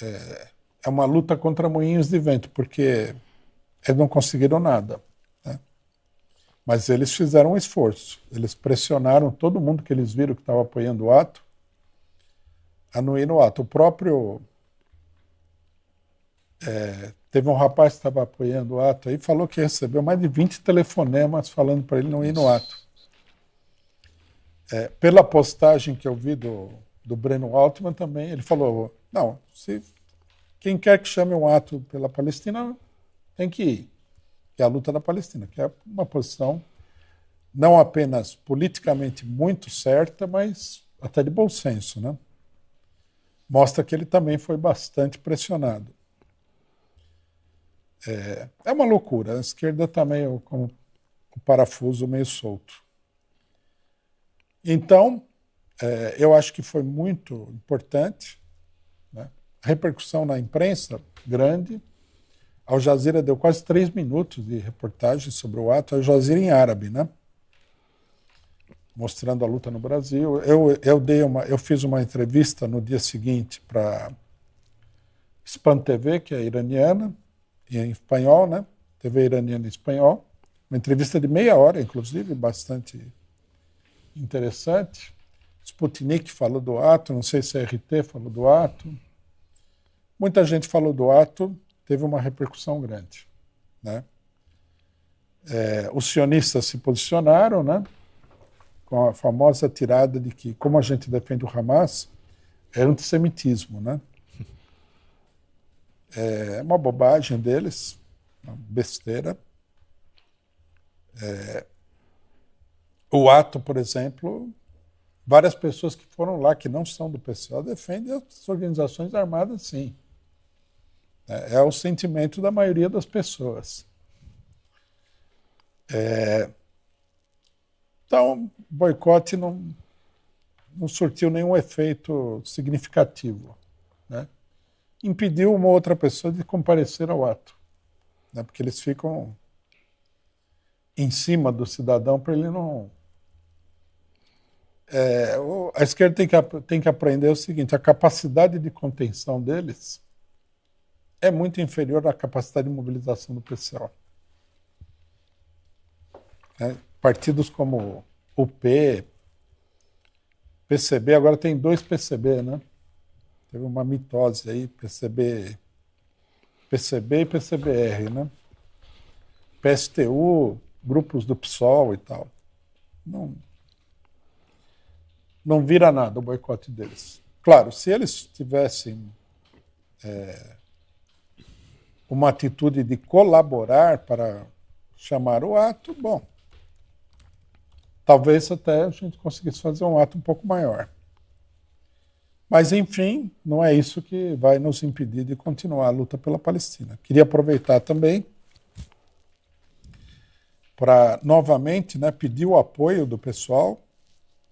É uma luta contra moinhos de vento, porque eles não conseguiram nada. Né? Mas eles fizeram um esforço. Eles pressionaram todo mundo que eles viram que estava apoiando o ato a não ir no ato. O próprio... teve um rapaz que estava apoiando o ato aí, falou que recebeu mais de 20 telefonemas falando para ele não ir no ato. Pela postagem que eu vi do Breno Altman também, ele falou, não, quem quer que chame um ato pela Palestina tem que ir. Que é a luta da Palestina, que é uma posição não apenas politicamente muito certa, mas até de bom senso, né? Mostra que ele também foi bastante pressionado. É uma loucura. A esquerda está meio com o parafuso meio solto. Então, eu acho que foi muito importante, né? A repercussão na imprensa, grande. Al Jazeera deu quase 3 minutos de reportagem sobre o ato, Al Jazeera em árabe, né? Mostrando a luta no Brasil. Eu fiz uma entrevista no dia seguinte para Span TV, que é iraniana, e em espanhol, né? TV iraniana em espanhol. Uma entrevista de meia hora, inclusive, bastante interessante. Sputnik falou do ato, não sei se a RT falou do ato. Muita gente falou do ato, teve uma repercussão grande, né? Os sionistas se posicionaram, né? Com a famosa tirada de que, como a gente defende o Hamas, é antissemitismo, né? É uma bobagem deles, uma besteira. O ato, por exemplo, várias pessoas que foram lá, que não são do PCO, defendem as organizações armadas, sim. É o sentimento da maioria das pessoas. Então, o boicote não surtiu nenhum efeito significativo, né? Impediu uma outra pessoa de comparecer ao ato, né? Porque eles ficam em cima do cidadão para ele não... a esquerda tem que aprender o seguinte: a capacidade de contenção deles é muito inferior à capacidade de mobilização do PCO. Partidos como o PCB, agora tem 2 PCB, né? Teve uma mitose aí, PCB e PCBR, né? PSTU, grupos do PSOL e tal. Não vira nada o boicote deles. Claro, se eles tivessem uma atitude de colaborar para chamar o ato, bom, talvez até a gente conseguisse fazer um ato um pouco maior. Mas, enfim, não é isso que vai nos impedir de continuar a luta pela Palestina. Queria aproveitar também para, novamente, né, pedir o apoio do pessoal,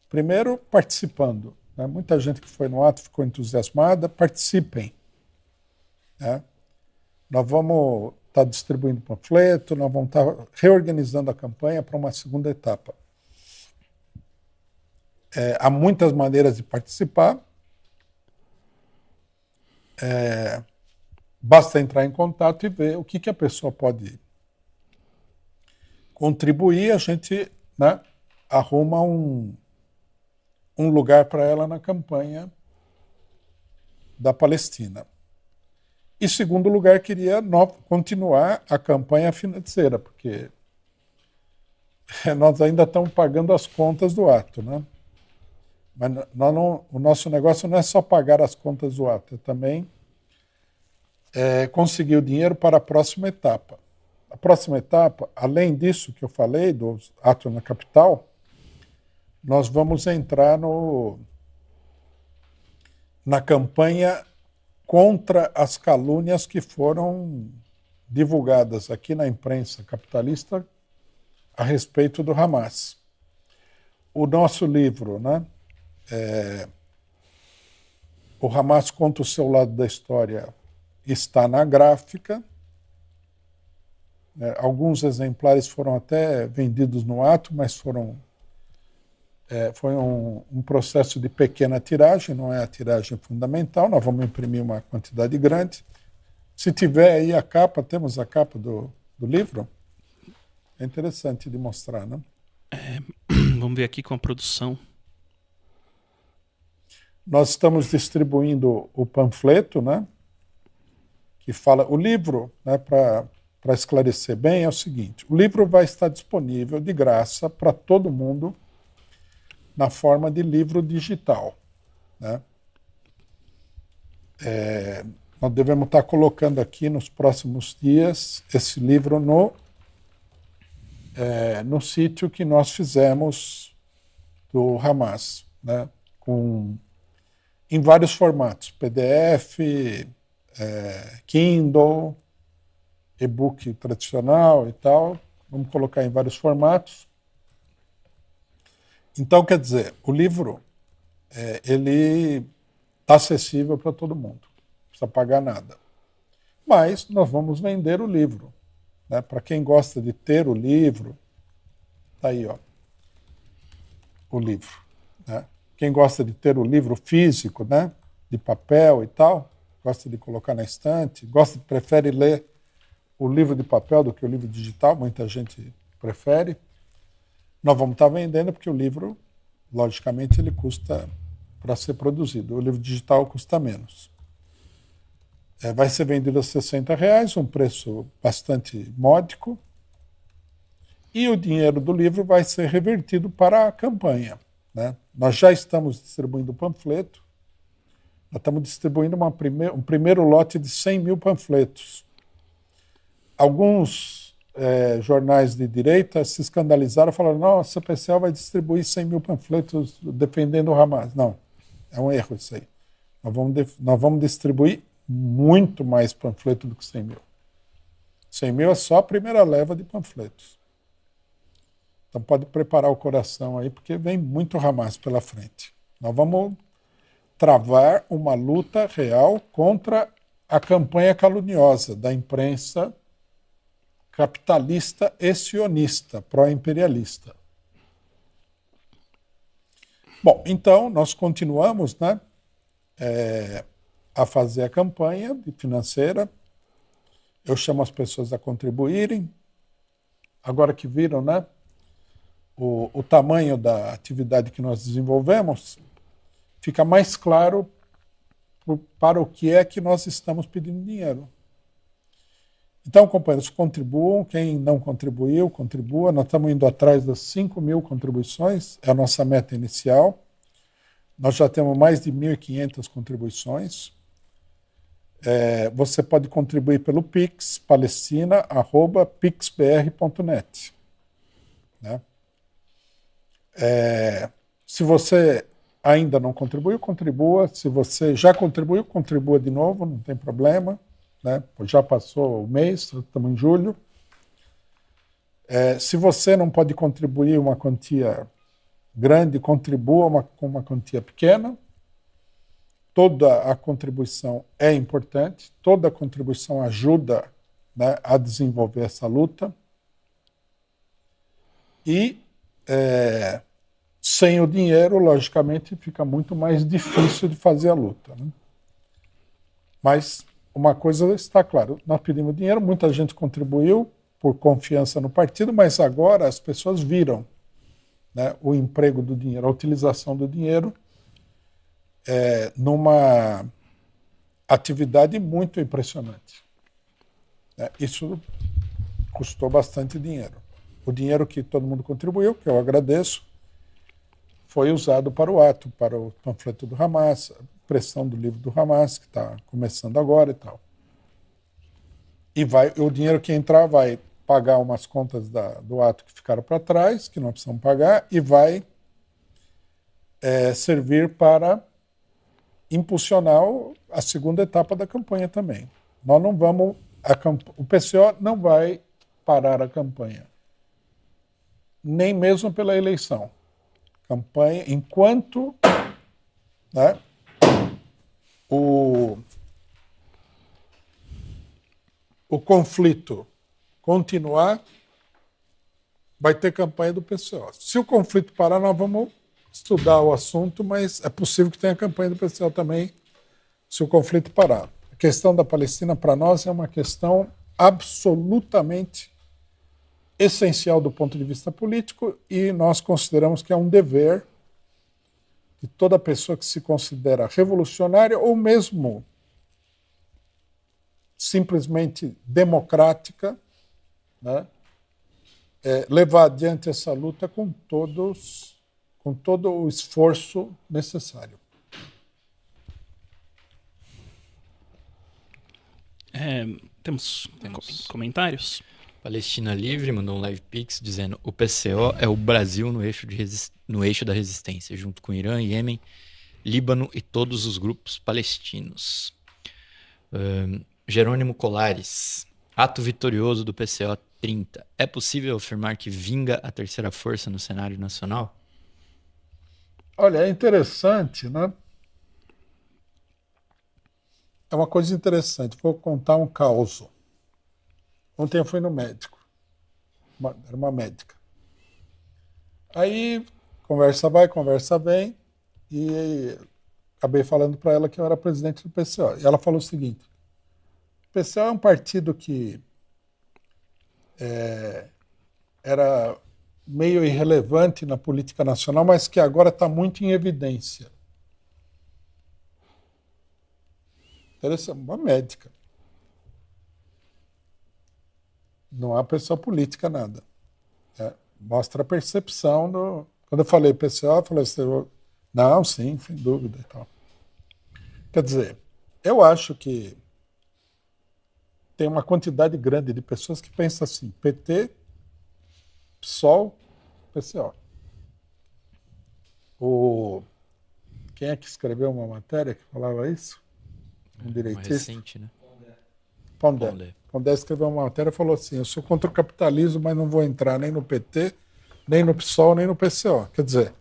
primeiro participando, né? Muita gente que foi no ato ficou entusiasmada, participem, né? Nós vamos estar distribuindo panfleto, nós vamos estar reorganizando a campanha para uma segunda etapa. Há muitas maneiras de participar. Basta entrar em contato e ver o que a pessoa pode contribuir. A gente, né, arruma um lugar para ela na campanha da Palestina. E, segundo lugar, queria continuar a campanha financeira, porque nós ainda estamos pagando as contas do ato, né? Mas o nosso negócio não é só pagar as contas do ato, é também conseguir o dinheiro para a próxima etapa. A próxima etapa, além disso que eu falei, do ato na capital, nós vamos entrar na campanha contra as calúnias que foram divulgadas aqui na imprensa capitalista a respeito do Hamas. O nosso livro, né? O Hamas conta o seu lado da história, está na gráfica. Alguns exemplares foram até vendidos no ato, mas foi um processo de pequena tiragem, não é a tiragem fundamental. Nós vamos imprimir uma quantidade grande. Se tiver aí a capa, temos a capa do livro. É interessante de mostrar, né? Vamos ver aqui com a produção. Nós estamos distribuindo o panfleto, né? Que fala... O livro, né, para esclarecer bem, é o seguinte: o livro vai estar disponível de graça para todo mundo na forma de livro digital, né? Nós devemos estar colocando aqui nos próximos dias esse livro no sítio que nós fizemos do Hamas, né? Em vários formatos: PDF, Kindle, e-book tradicional e tal. Vamos colocar em vários formatos. Então, quer dizer, o livro ele está acessível para todo mundo, não precisa pagar nada. Mas nós vamos vender o livro, né? Para quem gosta de ter o livro, tá aí, ó, o livro, né? Quem gosta de ter o livro físico, né, de papel e tal, gosta de colocar na estante, prefere ler o livro de papel do que o livro digital, muita gente prefere. Nós vamos estar vendendo porque o livro, logicamente, ele custa para ser produzido. O livro digital custa menos. Vai ser vendido a R$60, um preço bastante módico, e o dinheiro do livro vai ser revertido para a campanha, né? Nós já estamos distribuindo panfleto, nós estamos distribuindo um primeiro lote de 100 mil panfletos. Alguns jornais de direita se escandalizaram, falaram, nossa, a PCO vai distribuir 100 mil panfletos defendendo o Hamas. Não, é um erro isso aí. Nós vamos distribuir muito mais panfleto do que 100 mil. 100 mil é só a primeira leva de panfletos. Então pode preparar o coração aí, porque vem muito Hamas pela frente. Nós vamos travar uma luta real contra a campanha caluniosa da imprensa capitalista e sionista, pró-imperialista. Bom, então nós continuamos, né, a fazer a campanha financeira. Eu chamo as pessoas a contribuírem. Agora que viram, né, o tamanho da atividade que nós desenvolvemos, fica mais claro para o que é que nós estamos pedindo dinheiro. Então, companheiros, contribuam. Quem não contribuiu, contribua. Nós estamos indo atrás das 5 mil contribuições, é a nossa meta inicial. Nós já temos mais de 1.500 contribuições. Você pode contribuir pelo Pix, palestina@pixbr.net. Né? Se você ainda não contribuiu, contribua. Se você já contribuiu, contribua de novo, não tem problema. Né? Já passou o mês, estamos em julho. Se você não pode contribuir uma quantia grande, contribua com uma quantia pequena. Toda a contribuição é importante, toda a contribuição ajuda, né, a desenvolver essa luta. E sem o dinheiro, logicamente, fica muito mais difícil de fazer a luta. Né? Mas uma coisa está clara, nós pedimos dinheiro, muita gente contribuiu por confiança no partido, mas agora as pessoas viram, né, o emprego do dinheiro, a utilização do dinheiro numa atividade muito impressionante. Isso custou bastante dinheiro. O dinheiro que todo mundo contribuiu, que eu agradeço, foi usado para o ato, para o panfleto do Hamas, a impressão do livro do Hamas, que está começando agora e tal. E o dinheiro que entrar vai pagar umas contas do ato que ficaram para trás, que não precisam pagar, e vai servir para impulsionar a segunda etapa da campanha também. Nós não vamos, o PCO não vai parar a campanha, nem mesmo pela eleição. Campanha, enquanto, né, o conflito continuar, vai ter campanha do PCO. Se o conflito parar, nós vamos estudar o assunto, mas é possível que tenha campanha do PCO também, se o conflito parar. A questão da Palestina, para nós, é uma questão absolutamente essencial do ponto de vista político, e nós consideramos que é um dever de toda pessoa que se considera revolucionária ou mesmo simplesmente democrática, né, levar adiante essa luta com todo o esforço necessário. Temos comentários? Palestina Livre mandou um live pix dizendo: o PCO é o Brasil no eixo da resistência, junto com Irã, Iêmen, Líbano e todos os grupos palestinos. Jerônimo Colares: ato vitorioso do PCO 30. É possível afirmar que vinga a terceira força no cenário nacional? Olha, é interessante, né? É uma coisa interessante. Vou contar um caos. Ontem eu fui no médico. Era uma médica. Aí, conversa vai, conversa vem. E acabei falando para ela que eu era presidente do PCO. E ela falou o seguinte: o PCO é um partido que era meio irrelevante na política nacional, mas que agora está muito em evidência. Interessante, uma médica. Não há pessoa política, nada. Mostra a percepção do. Quando eu falei PCO, eu falei assim, não, sim, sem dúvida e tal. Quer dizer, eu acho que tem uma quantidade grande de pessoas que pensam assim, PT, PSOL, PCO. O, quem é que escreveu uma matéria que falava isso? Um Uma direitista? recente, né? Pondé. Pondé. Pondé escreveu uma matéria e falou assim, eu sou contra o capitalismo, mas não vou entrar nem no PT, nem no PSOL, nem no PCO. Quer dizer,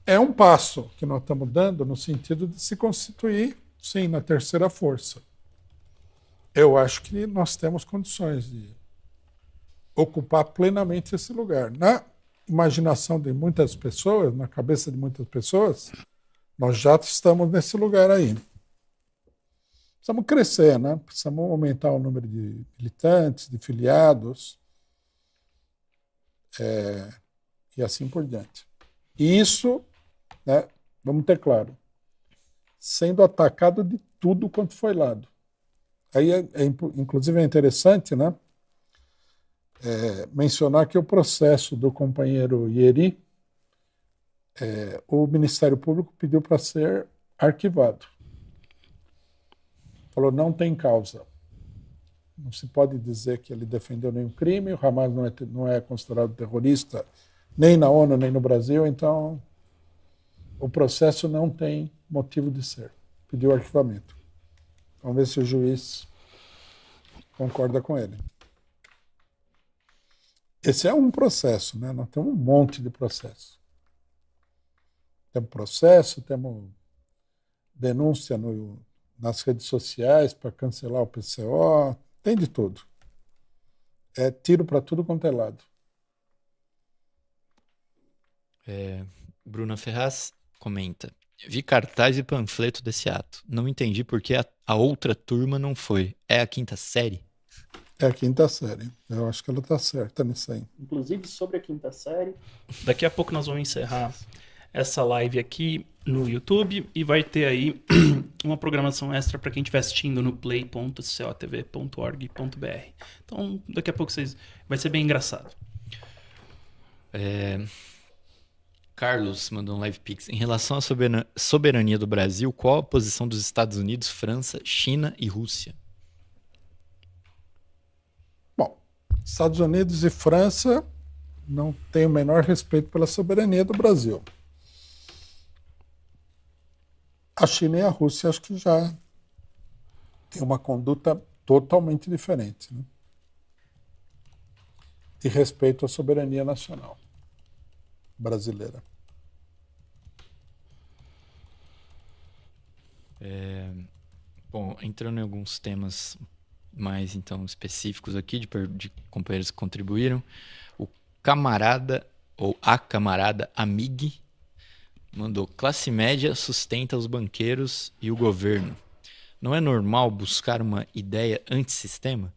é um passo que nós estamos dando no sentido de se constituir, sim, na terceira força. Eu acho que nós temos condições de ocupar plenamente esse lugar. Na imaginação de muitas pessoas, na cabeça de muitas pessoas, nós já estamos nesse lugar aí. Precisamos crescer, né? Precisamos aumentar o número de militantes, de filiados, e assim por diante. E isso, né, vamos ter claro, sendo atacado de tudo quanto foi lado. Aí, inclusive, é interessante, né, mencionar que o processo do companheiro Ieri, o Ministério Público pediu para ser arquivado. Falou, não tem causa. Não se pode dizer que ele defendeu nenhum crime, o Hamas não é considerado terrorista nem na ONU, nem no Brasil, então o processo não tem motivo de ser. Pediu arquivamento. Vamos ver se o juiz concorda com ele. Esse é um processo, né? Nós temos um monte de processo. Temos processo, temos denúncia nas redes sociais para cancelar o PCO, tem de tudo. É tiro para tudo quanto é lado. Bruna Ferraz comenta. Vi cartaz e panfleto desse ato. Não entendi por que a outra turma não foi. É a quinta série? É a quinta série. Eu acho que ela está certa nisso aí. Inclusive sobre a quinta série. Daqui a pouco nós vamos encerrar essa live aqui no YouTube e vai ter aí uma programação extra para quem estiver assistindo no play.cotv.org.br. Então, daqui a pouco vai ser bem engraçado. Carlos mandou um live pix. Em relação à soberania do Brasil, qual a posição dos Estados Unidos, França, China e Rússia? Bom, Estados Unidos e França não têm o menor respeito pela soberania do Brasil. A China e a Rússia acho que já têm uma conduta totalmente diferente, né? De respeito à soberania nacional brasileira. Bom, entrando em alguns temas mais então específicos aqui de companheiros que contribuíram, o camarada ou a camarada Amig mandou: classe média sustenta os banqueiros e o governo. Não é normal buscar uma ideia antissistema?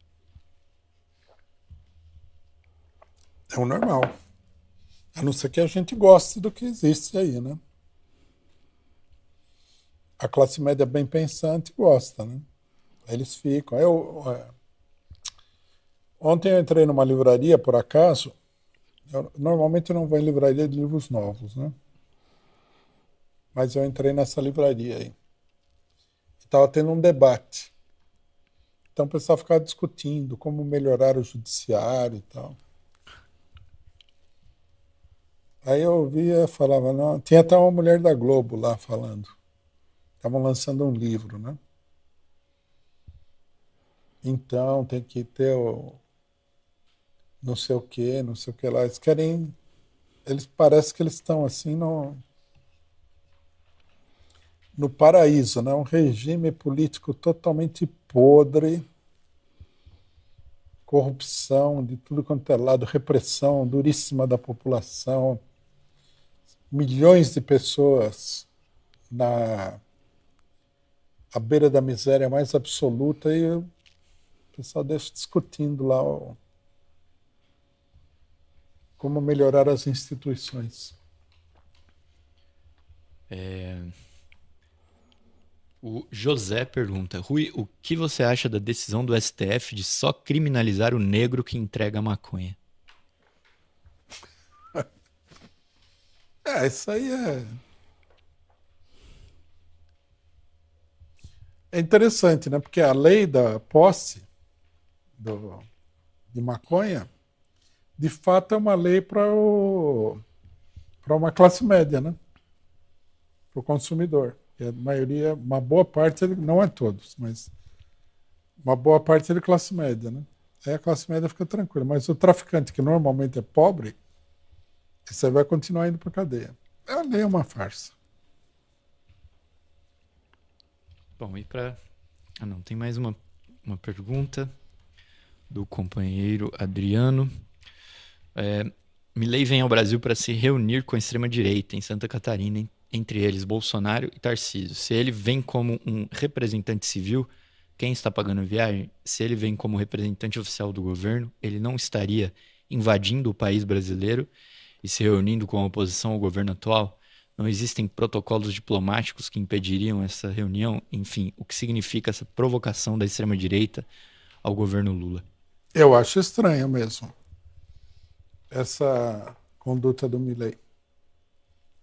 É o normal. A não ser que a gente goste do que existe aí, né? A classe média bem pensante gosta, né? Eles ficam. Ontem eu entrei numa livraria, por acaso. Normalmente eu não vou em livraria de livros novos, né? Mas eu entrei nessa livraria aí. Estava tendo um debate. Então o pessoal ficava discutindo como melhorar o judiciário e tal. Aí eu ouvia, falava, não, tinha até uma mulher da Globo lá falando. Estavam lançando um livro, né? Então tem que ter o não sei o que lá. Eles querem. Eles parece que eles estão assim no paraíso, né? Um regime político totalmente podre, corrupção de tudo quanto é lado, repressão duríssima da população, milhões de pessoas à beira da miséria mais absoluta, e o pessoal deixa discutindo lá como melhorar as instituições. O José pergunta: Rui, o que você acha da decisão do STF de só criminalizar o negro que entrega maconha? Isso aí é interessante, né? Porque a lei da posse de maconha, de fato, é uma lei para uma classe média, né? Para o consumidor. E a maioria, uma boa parte, não é todos, mas uma boa parte é de classe média, né? Aí a classe média fica tranquila. Mas o traficante, que normalmente é pobre, você vai continuar indo para a cadeia. A lei é uma farsa. Bom, e para... não, tem mais uma pergunta do companheiro Adriano. Milei vem ao Brasil para se reunir com a extrema-direita em Santa Catarina, entre eles Bolsonaro e Tarcísio. Se ele vem como um representante civil, quem está pagando a viagem? Se ele vem como representante oficial do governo, ele não estaria invadindo o país brasileiro e se reunindo com a oposição ao governo atual? Não existem protocolos diplomáticos que impediriam essa reunião? Enfim, o que significa essa provocação da extrema-direita ao governo Lula? Eu acho estranho mesmo essa conduta do Milei.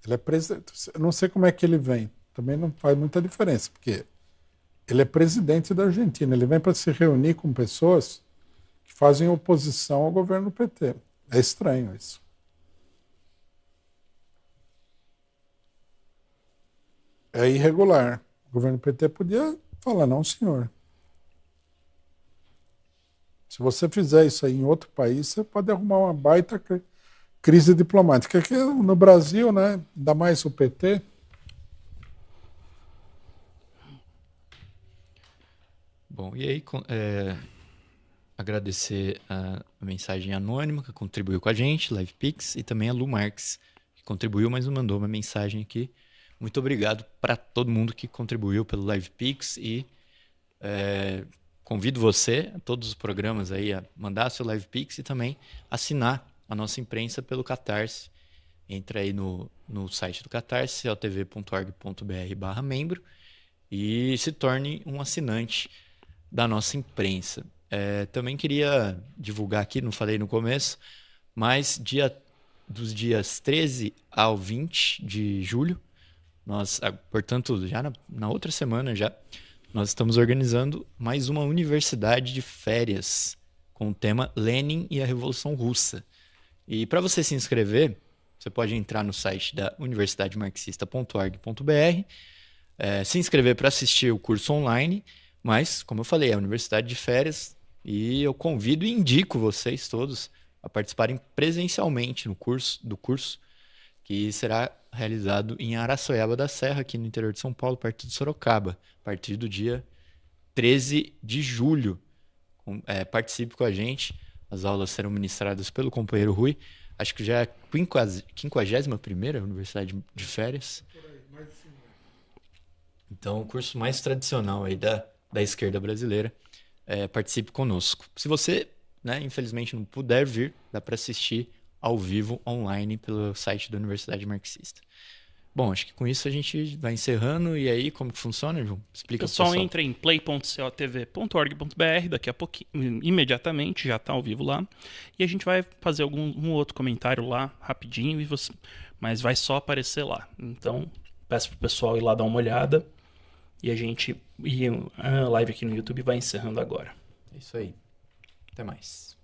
Ele é presidente. Eu não sei como é que ele vem. Também não faz muita diferença, porque ele é presidente da Argentina. Ele vem para se reunir com pessoas que fazem oposição ao governo PT. É estranho isso. É irregular. O governo PT podia falar: não, senhor. Se você fizer isso aí em outro país, você pode arrumar uma baita crise diplomática. Aqui no Brasil, né, ainda mais o PT. Bom, e aí agradecer a mensagem anônima que contribuiu com a gente, LivePix, e também a Lu Marques, que contribuiu, mas não mandou uma mensagem aqui. Muito obrigado para todo mundo que contribuiu pelo LivePix e convido você, a todos os programas aí, a mandar seu LivePix e também assinar a nossa imprensa pelo Catarse. Entra aí no site do Catarse, cotv.org.br/membro, e se torne um assinante da nossa imprensa. Também queria divulgar aqui, não falei no começo, mas dos dias 13 ao 20 de julho, nós, portanto, já na outra semana nós estamos organizando mais uma universidade de férias com o tema Lenin e a Revolução Russa. E para você se inscrever, você pode entrar no site da universidademarxista.org.br, se inscrever para assistir o curso online, mas, como eu falei, é a universidade de férias e eu convido e indico vocês todos a participarem presencialmente do curso, que será realizado em Araçoiaba da Serra, aqui no interior de São Paulo, perto de Sorocaba, a partir do dia 13 de julho. Participe com a gente. As aulas serão ministradas pelo companheiro Rui. Acho que já é a 51ª Universidade de Férias. Então, o curso mais tradicional aí da esquerda brasileira. Participe conosco. Se você, infelizmente, não puder vir, dá para assistir ao vivo, online, pelo site da Universidade Marxista. Bom, acho que com isso a gente vai encerrando. E aí, como que funciona, João? Explica pro pessoal. Entra em play.cotv.org.br daqui a pouquinho, imediatamente, já está ao vivo lá. E a gente vai fazer um outro comentário lá, rapidinho, mas vai só aparecer lá. Então, peço pro pessoal ir lá dar uma olhada. E a live aqui no YouTube vai encerrando agora. É isso aí. Até mais.